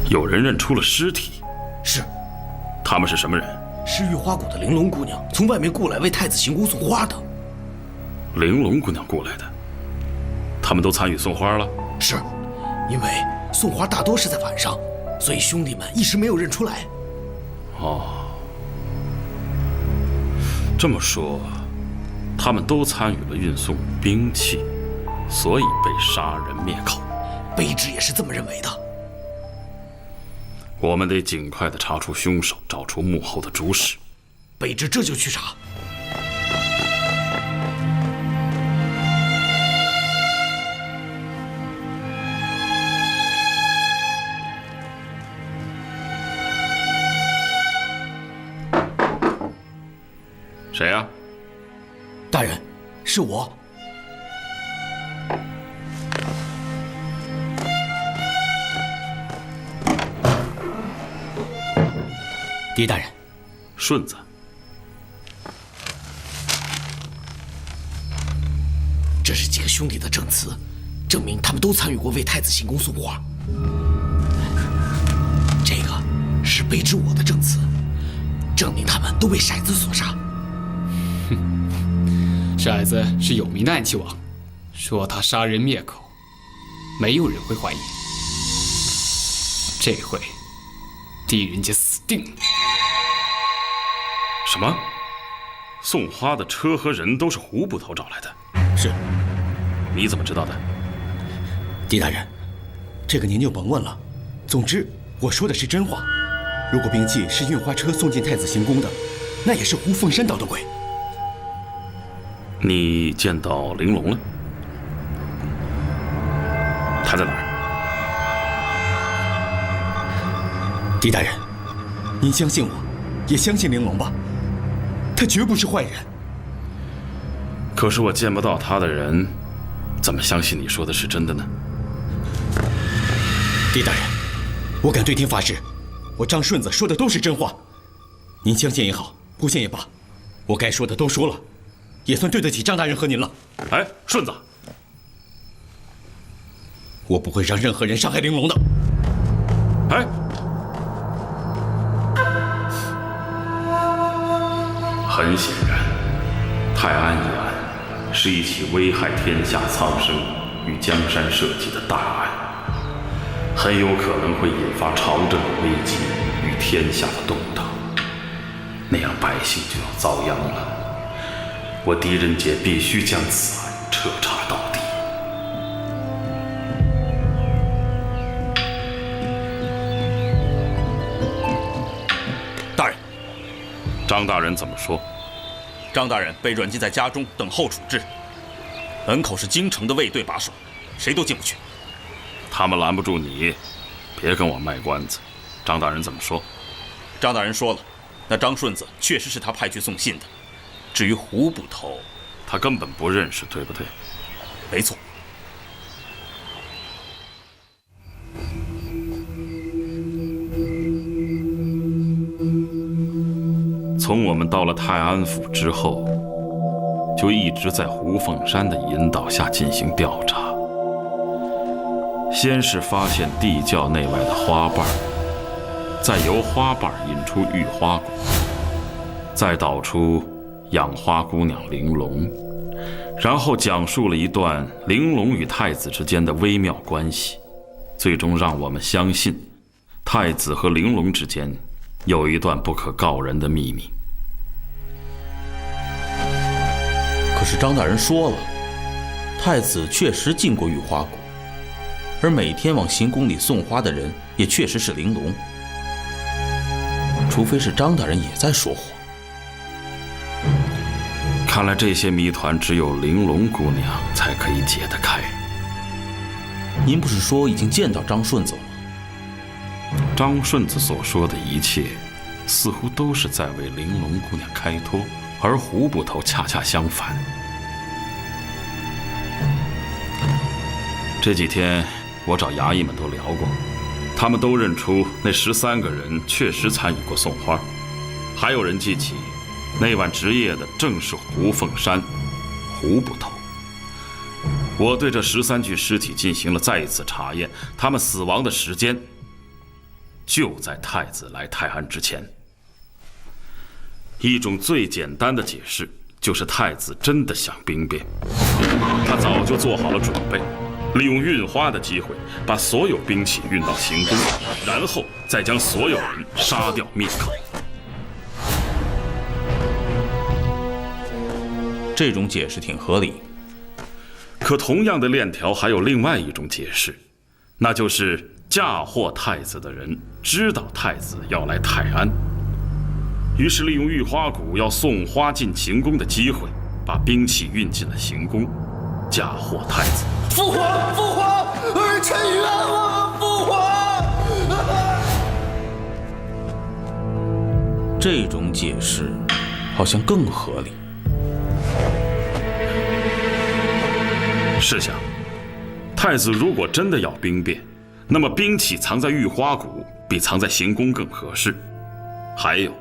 有人认出了尸体。是。他们是什么人？是玉花谷的玲珑姑娘从外面雇来为太子行宫送花的。玲珑姑娘雇来的，他们都参与送花了。是，因为送花大多是在晚上，所以兄弟们一时没有认出来。哦，这么说，他们都参与了运送兵器，所以被杀人灭口。卑职也是这么认为的。我们得尽快的查出凶手，找出幕后的主使。卑职这就去查。谁呀？大人，是我。狄大人，顺子，这是几个兄弟的证词，证明他们都参与过为太子行宫送花。这个是卑职我的证词，证明他们都被骰子所杀。骰子是有名的暗器王，说他杀人灭口，没有人会怀疑。这回狄仁杰死定了。什么？送花的车和人都是胡捕头找来的？是。你怎么知道的？狄大人，这个您就甭问了。总之，我说的是真话。如果兵器是运花车送进太子行宫的，那也是胡凤山捣的鬼。你见到玲珑了？他在哪儿？狄大人，您相信我，也相信玲珑吧。他绝不是坏人。可是我见不到他的人，怎么相信你说的是真的呢？狄大人，我敢对天发誓，我张顺子说的都是真话。您相信也好，不信也罢，我该说的都说了，也算对得起张大人和您了。哎，顺子，我不会让任何人伤害玲珑的。哎，很显然，泰安一案是一起危害天下苍生与江山社稷的大案，很有可能会引发朝政危机与天下的动荡，那样百姓就要遭殃了。我狄仁杰必须将此案彻查到底。大人，张大人怎么说？张大人被软禁在家中等候处置，门口是京城的卫队把守，谁都进不去。他们拦不住你，别跟我卖关子。张大人怎么说？张大人说了，那张顺子确实是他派去送信的。至于胡捕头，他根本不认识，对不对？没错。从我们到了泰安府之后，就一直在胡凤山的引导下进行调查。先是发现地窖内外的花瓣，再由花瓣引出玉花骨，再导出养花姑娘玲珑，然后讲述了一段玲珑与太子之间的微妙关系，最终让我们相信太子和玲珑之间有一段不可告人的秘密。可是张大人说了，太子确实进过玉花谷，而每天往行宫里送花的人也确实是玲珑，除非是张大人也在说谎。看来这些谜团只有玲珑姑娘才可以解得开。您不是说已经见到张顺子了吗？张顺子所说的一切，似乎都是在为玲珑姑娘开脱，而胡捕头恰恰相反。这几天我找衙役们都聊过，他们都认出那13个人确实参与过送花，还有人记起那晚值夜的正是胡凤山、胡捕头。我对这13具尸体进行了再一次查验，他们死亡的时间就在太子来泰安之前。一种最简单的解释就是太子真的想兵变，他早就做好了准备，利用运花的机会把所有兵器运到行宫，然后再将所有人杀掉灭口。这种解释挺合理。可同样的链条还有另外一种解释，那就是嫁祸太子的人知道太子要来泰安，于是利用玉花谷要送花进行宫的机会，把兵器运进了行宫，嫁祸太子。父皇，父皇，儿臣冤枉，父皇！这种解释好像更合理。试想，太子如果真的要兵变，那么兵器藏在玉花谷比藏在行宫更合适。还有，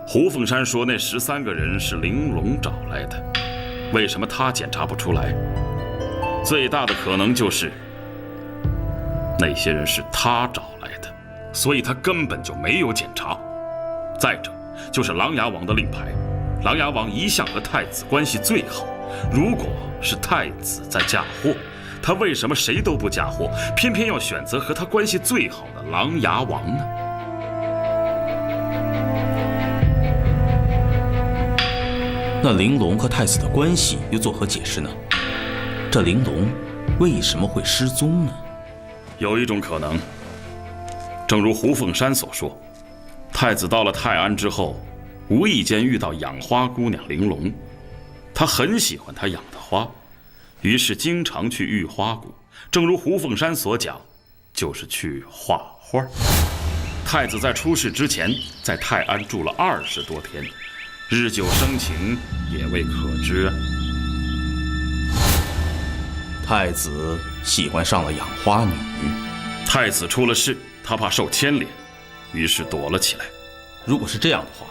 胡凤山说那13个人是玲珑找来的，为什么他检查不出来？最大的可能就是那些人是他找来的，所以他根本就没有检查。再者就是琅琊王的令牌，琅琊王一向和太子关系最好，如果是太子在嫁祸，他为什么谁都不嫁祸，偏偏要选择和他关系最好的琅琊王呢？那玲珑和太子的关系又作何解释呢？这玲珑为什么会失踪呢？有一种可能，正如胡凤山所说，太子到了泰安之后，无意间遇到养花姑娘玲珑，他很喜欢她养的花，于是经常去玉花谷，正如胡凤山所讲，就是去画花。太子在出事之前在泰安住了20多天，日久生情也未可知啊。太子喜欢上了养花女。太子出了事，他怕受牵连，于是躲了起来。如果是这样的话，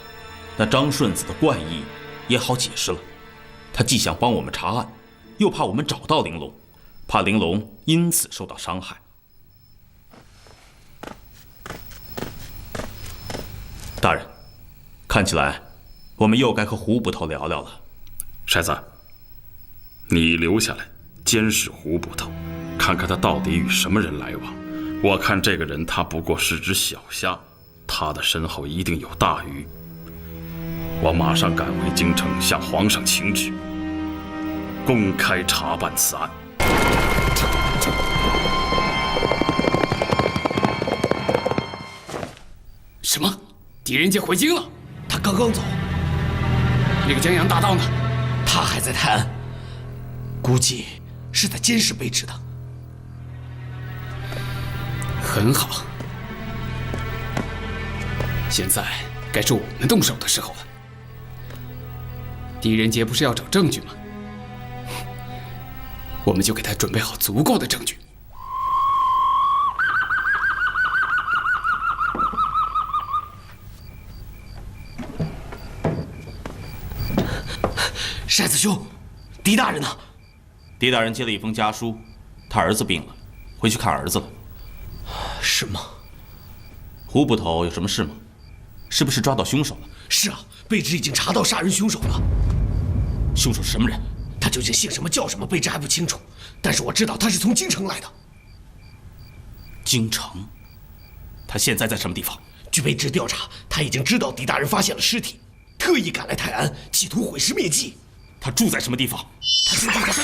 那张顺子的怪异也好解释了。他既想帮我们查案，又怕我们找到玲珑，怕玲珑因此受到伤害。大人，看起来我们又该和胡捕头聊聊了。筛子，你留下来监视胡捕头，看看他到底与什么人来往。我看这个人他不过是只小虾，他的身后一定有大鱼。我马上赶回京城，向皇上请旨，公开查办此案。什么？狄仁杰回京了？他刚刚走。那个江洋大盗呢？他还在泰安，估计是在监视卑职的。很好，现在该是我们动手的时候了。狄仁杰不是要找证据吗？我们就给他准备好足够的证据。筛子兄，狄大人呢？狄大人接了一封家书，他儿子病了，回去看儿子了。是吗？胡捕头有什么事吗？是不是抓到凶手了？是啊，卑职已经查到杀人凶手了。凶手是什么人？他究竟姓什么叫什么，卑职还不清楚，但是我知道他是从京城来的。京城？他现在在什么地方？据卑职调查，他已经知道狄大人发现了尸体，特意赶来泰安，企图毁尸灭迹。他住在什么地方？他住在来人，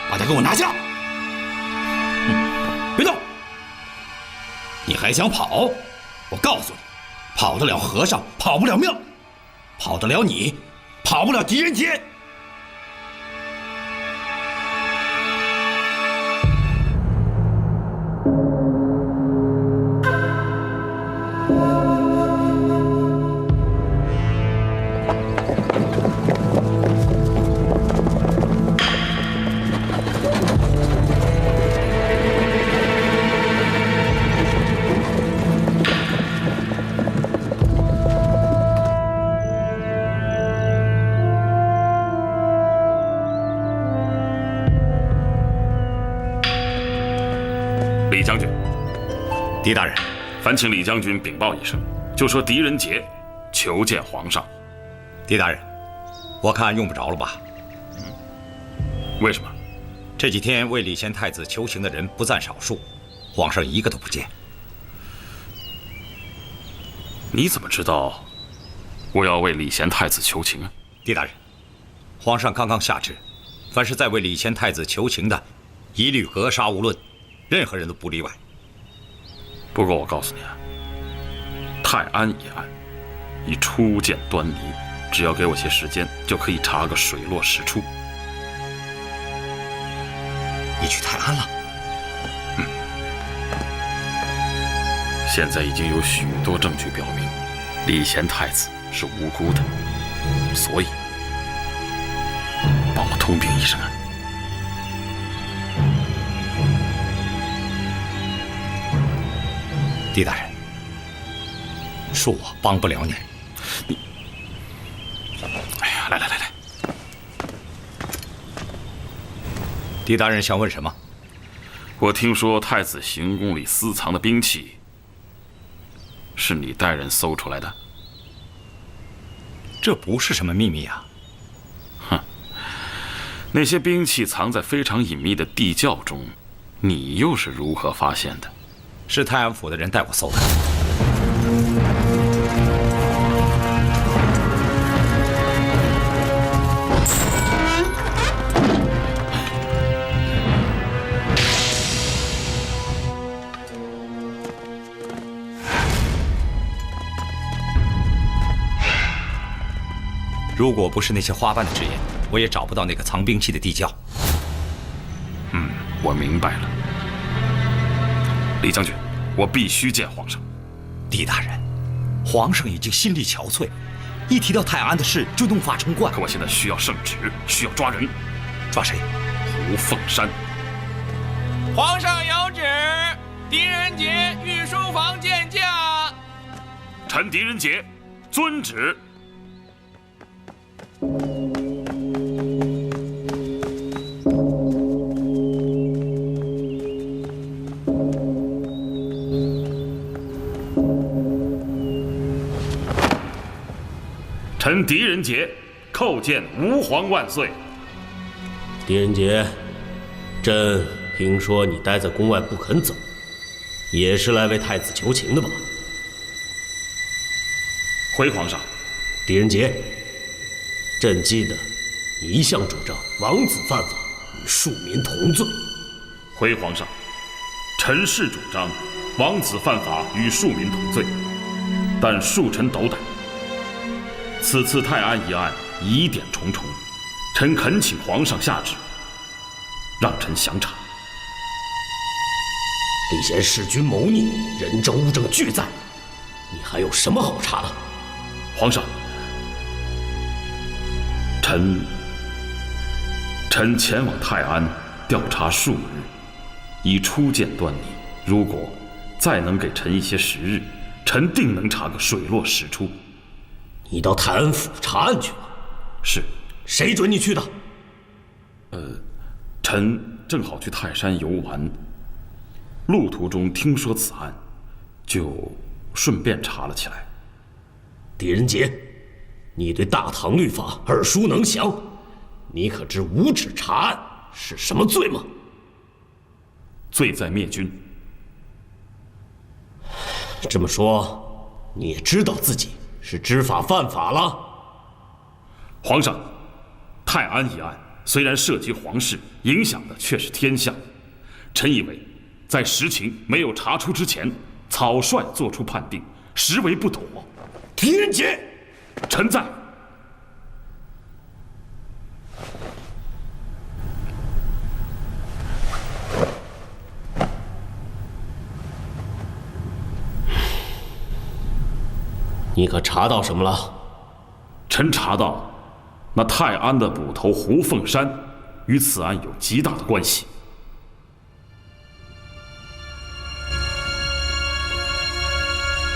把他给我拿下！别动！你还想跑？我告诉你，跑得了和尚，跑不了庙；跑得了你，跑不了狄仁杰。李将军，狄大人，烦请李将军禀报一声，就说狄仁杰求见皇上。狄大人，我看用不着了吧？为什么？这几天为李贤太子求情的人不在少数，皇上一个都不见。你怎么知道我要为李贤太子求情啊？狄大人，皇上刚刚下旨，凡是在为李贤太子求情的，一律格杀无论，任何人都不例外。不过我告诉你啊，泰安一案已初见端倪，只要给我些时间，就可以查个水落石出。你去泰安了？现在已经有许多证据表明，李贤太子是无辜的。所以，帮我通禀一声啊！狄大人，恕我帮不了你。哎呀，来，狄大人想问什么？我听说太子行宫里私藏的兵器，是你带人搜出来的？这不是什么秘密啊！哼，那些兵器藏在非常隐秘的地窖中，你又是如何发现的？是泰安府的人带我搜的。如果不是那些花瓣的指引，我也找不到那个藏兵器的地窖。我明白了。李将军，我必须见皇上。狄大人，皇上已经心力憔悴，一提到泰安的事就怒发冲冠。可我现在需要圣旨，需要抓人。抓谁？胡凤山。皇上有旨，狄仁杰御书房见驾。臣狄仁杰遵旨。臣狄仁杰叩见吾皇万岁。狄仁杰，朕听说你待在宫外不肯走，也是来为太子求情的吧？回皇上。狄仁杰，朕记得你一向主张王子犯法与庶民同罪。回皇上，臣是主张王子犯法与庶民同罪，但恕臣斗胆。此次泰安一案疑点重重，臣恳请皇上下旨，让臣详查。李贤弑君谋逆，人证物证俱在，你还有什么好查的？皇上，臣前往泰安调查数日，已初见端倪。如果再能给臣一些时日，臣定能查个水落石出。你到泰安府查案去了？是。谁准你去的？臣正好去泰山游玩，路途中听说此案，就顺便查了起来。狄仁杰，你对大唐律法耳熟能详，你可知无旨查案是什么罪吗？罪在灭君。这么说，你也知道自己是知法犯法了。皇上，泰安一案虽然涉及皇室，影响的却是天下。臣以为，在实情没有查出之前，草率做出判定，实为不妥。狄仁杰，臣在。你可查到什么了？臣查到，那泰安的捕头胡凤山与此案有极大的关系。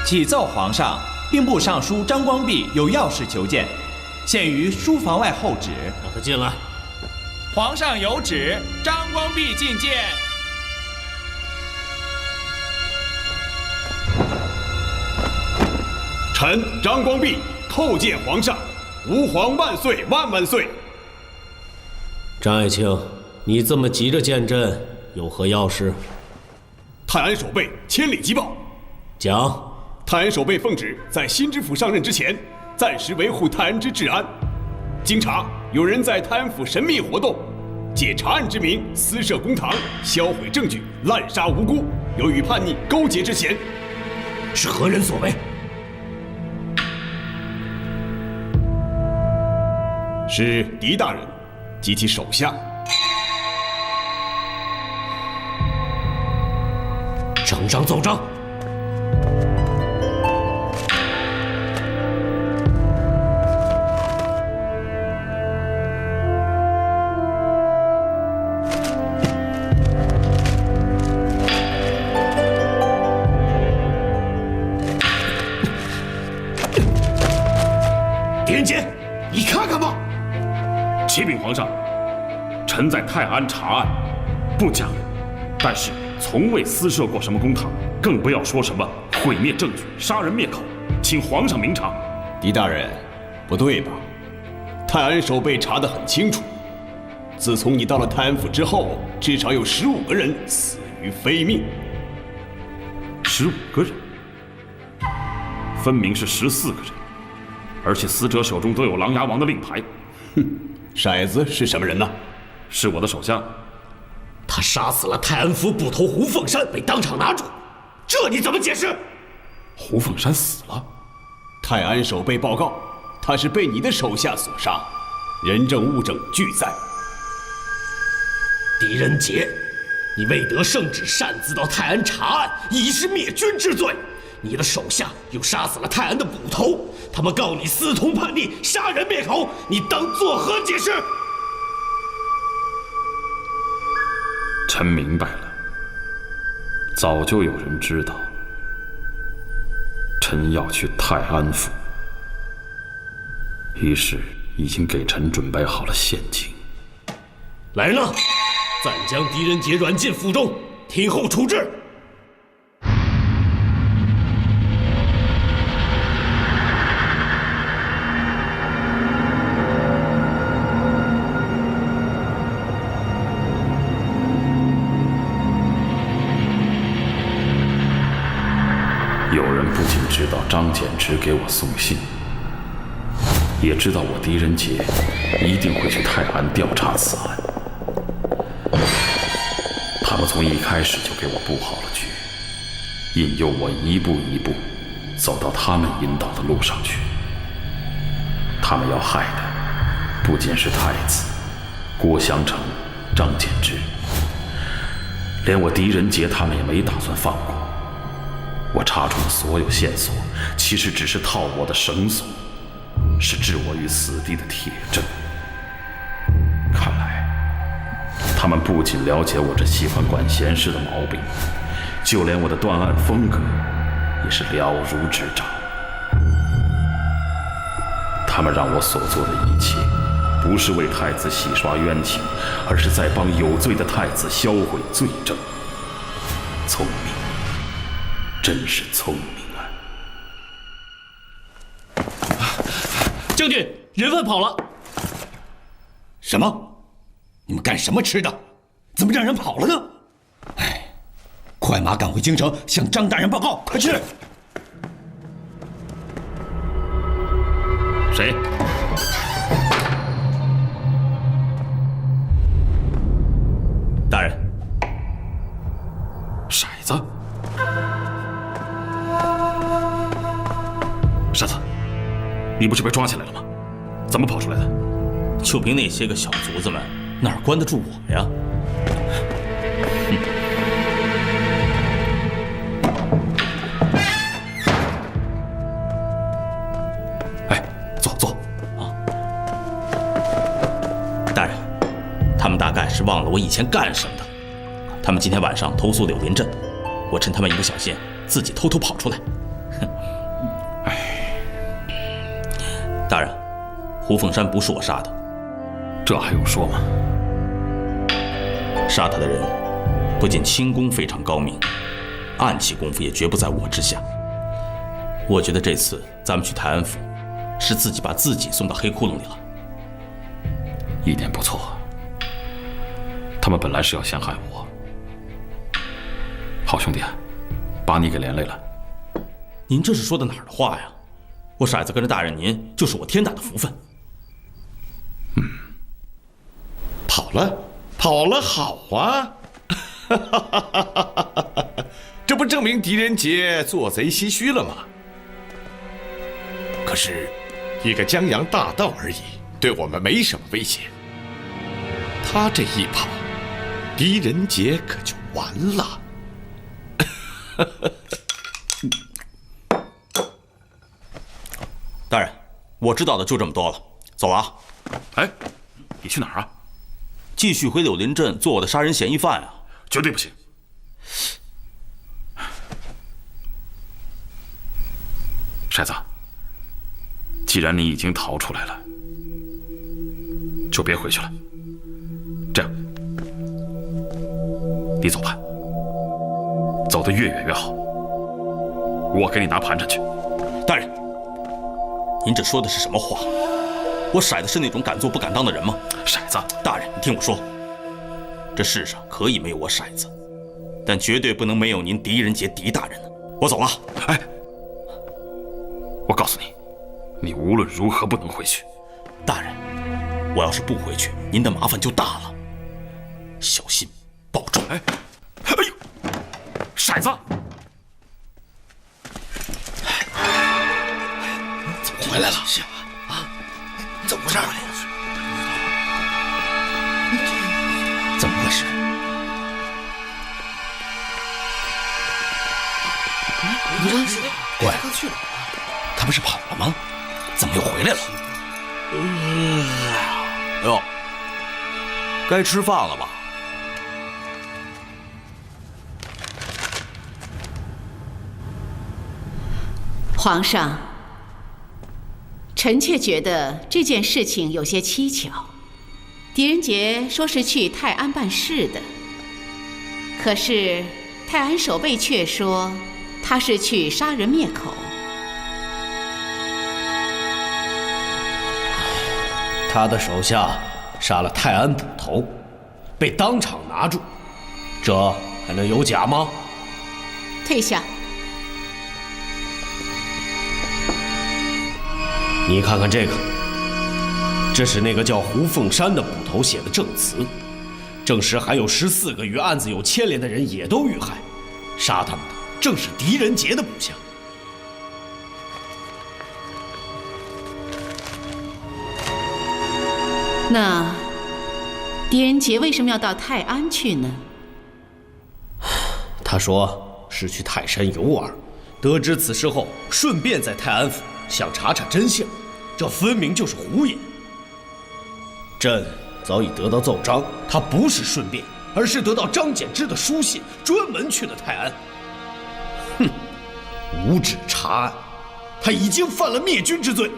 启奏皇上，兵部尚书张光弼有要事求见，现于书房外候旨。让他进来。皇上有旨，张光弼觐见。臣张光弼叩见皇上，吾皇万岁万万岁！张爱卿，你这么急着见朕，有何要事？泰安守备千里急报。讲。泰安守备奉旨，在新知府上任之前，暂时维护泰安之治安。经查，有人在泰安府神秘活动，借查案之名私设公堂，销毁证据，滥杀无辜，有与叛逆勾结之嫌。是何人所为？是狄大人及其手下。呈上奏章。人杰，你看看吧。启禀皇上，臣在泰安查案，不假，但是从未私设过什么公堂，更不要说什么毁灭证据、杀人灭口，请皇上明察。狄大人，不对吧？泰安守备查得很清楚，自从你到了泰安府之后，至少有15个人死于非命。15个人，分明是14个人，而且死者手中都有琅琊王的令牌。哼，骰子是什么人呢？是我的手下。他杀死了泰安府捕头胡凤山，被当场拿住，这你怎么解释？胡凤山死了。泰安守备报告，他是被你的手下所杀，人证物证俱在。狄仁杰，你未得圣旨擅自到泰安查案，已是灭军之罪。你的手下又杀死了泰安的捕头，他们告你私通叛逆、杀人灭口，你当作何解释？臣明白了，早就有人知道，臣要去泰安府，于是已经给臣准备好了陷阱。来人呐，暂将狄仁杰软禁府中，听候处置。有人不仅知道张柬之给我送信，也知道我狄仁杰一定会去泰安调查此案。他们从一开始就给我布好了局，引诱我一步一步走到他们引导的路上去。他们要害的不仅是太子郭襄城、张柬之，连我狄仁杰他们也没打算放过。我查出的所有线索，其实只是套我的绳索，是置我于死地的铁证。看来，他们不仅了解我这喜欢管闲事的毛病，就连我的断案风格也是了如指掌。他们让我所做的一切，不是为太子洗刷冤情，而是在帮有罪的太子销毁罪证。聪明。真是聪明啊！将军，人犯跑了。什么？你们干什么吃的？怎么让人跑了呢？哎，快马赶回京城，向张大人报告！快去！谁？大人。骰子。傻子，你不是被抓起来了吗？怎么跑出来的？就凭那些个小卒子们，哪关得住我呀？哎，坐。大人，他们大概是忘了我以前干什么的。他们今天晚上投诉柳林镇，我趁他们一不小心，自己偷偷跑出来。大人，胡凤山不是我杀的，这还用说吗？杀他的人不仅轻功非常高明，暗器功夫也绝不在我之下。我觉得这次咱们去泰安府，是自己把自己送到黑窟窿里了。一点不错，他们本来是要陷害我。好兄弟，把你给连累了。您这是说的哪儿的话呀？我骰子跟着大人您，就是我天大的福分。跑了，好啊！这不证明狄仁杰做贼心虚了吗？可是，一个江洋大盗而已，对我们没什么威胁。他这一跑，狄仁杰可就完了。大人，我知道的就这么多了，走了啊！哎，你去哪儿啊？继续回柳林镇做我的杀人嫌疑犯啊！绝对不行！骰子，既然你已经逃出来了，就别回去了。这样，你走吧，走得越远越好。我给你拿盘缠去。大人，您这说的是什么话？我骰子是那种敢做不敢当的人吗？骰子，大人，你听我说，这世上可以没有我骰子，但绝对不能没有您狄仁杰狄大人呢。我走了。哎，我告诉你，你无论如何不能回去。大人，我要是不回去，您的麻烦就大了。小心，保重。哎呦，骰子，怎么回来了？啊，怎么回事？怎么回事？乖，他不是跑了吗？怎么又回来了？哟，该吃饭了吧？皇上，臣妾觉得这件事情有些蹊跷。狄仁杰说是去泰安办事的，可是泰安守备却说他是去杀人灭口。他的手下杀了泰安捕头，被当场拿住，这还能有假吗？退下。你看看这个，这是那个叫胡凤山的捕头写的证词，证实还有14个与案子有牵连的人也都遇害，杀他们的正是狄仁杰的部下。那狄仁杰为什么要到泰安去呢？他说是去泰山游玩，得知此事后，顺便在泰安府想查查真相，这分明就是胡言。朕早已得到奏章，他不是顺便，而是得到张柬之的书信，专门去了泰安。哼，无旨查案，他已经犯了灭军之罪。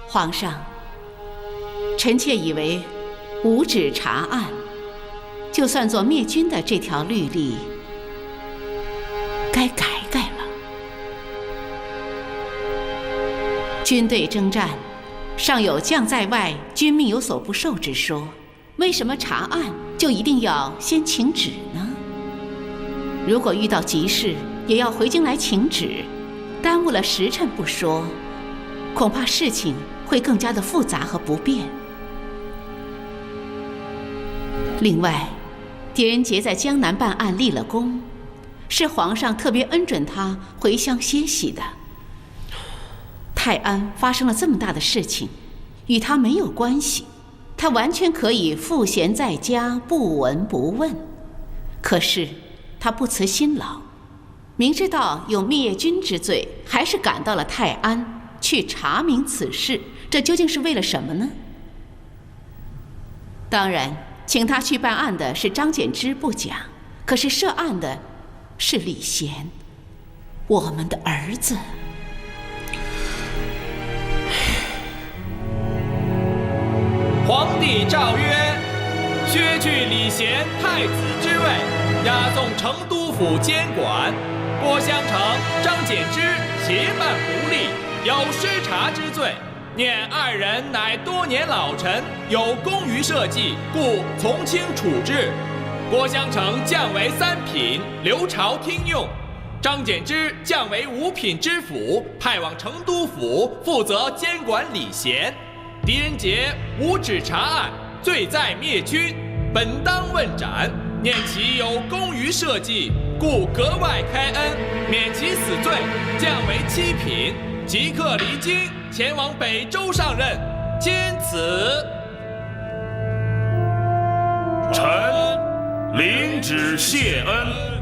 皇上，臣妾以为无旨查案，就算做灭军的这条律例，该改改了。军队征战，尚有将在外，军命有所不受之说，为什么查案就一定要先请旨呢？如果遇到急事，也要回京来请旨，耽误了时辰不说，恐怕事情会更加的复杂和不便。另外，狄仁杰在江南办案立了功，是皇上特别恩准他回乡歇息的。泰安发生了这么大的事情，与他没有关系，他完全可以赋闲在家，不闻不问。可是他不辞辛劳，明知道有灭军之罪，还是赶到了泰安去查明此事，这究竟是为了什么呢？当然，请他去办案的是张柬之不假，可是涉案的是李贤，我们的儿子。皇帝诏曰：削去李贤太子之位，押送成都府监管。郭襄城、张柬之协办不力，有失察之罪。念二人乃多年老臣，有功于社稷，故从轻处置。郭襄城降为3品，留朝听用；张柬之降为5品知府，派往成都府负责监管李贤。狄仁杰无旨查案，罪在灭军，本当问斩。念其有功于社稷，故格外开恩，免其死罪，降为7品，即刻离京，前往北周上任。坚此。臣领旨谢恩。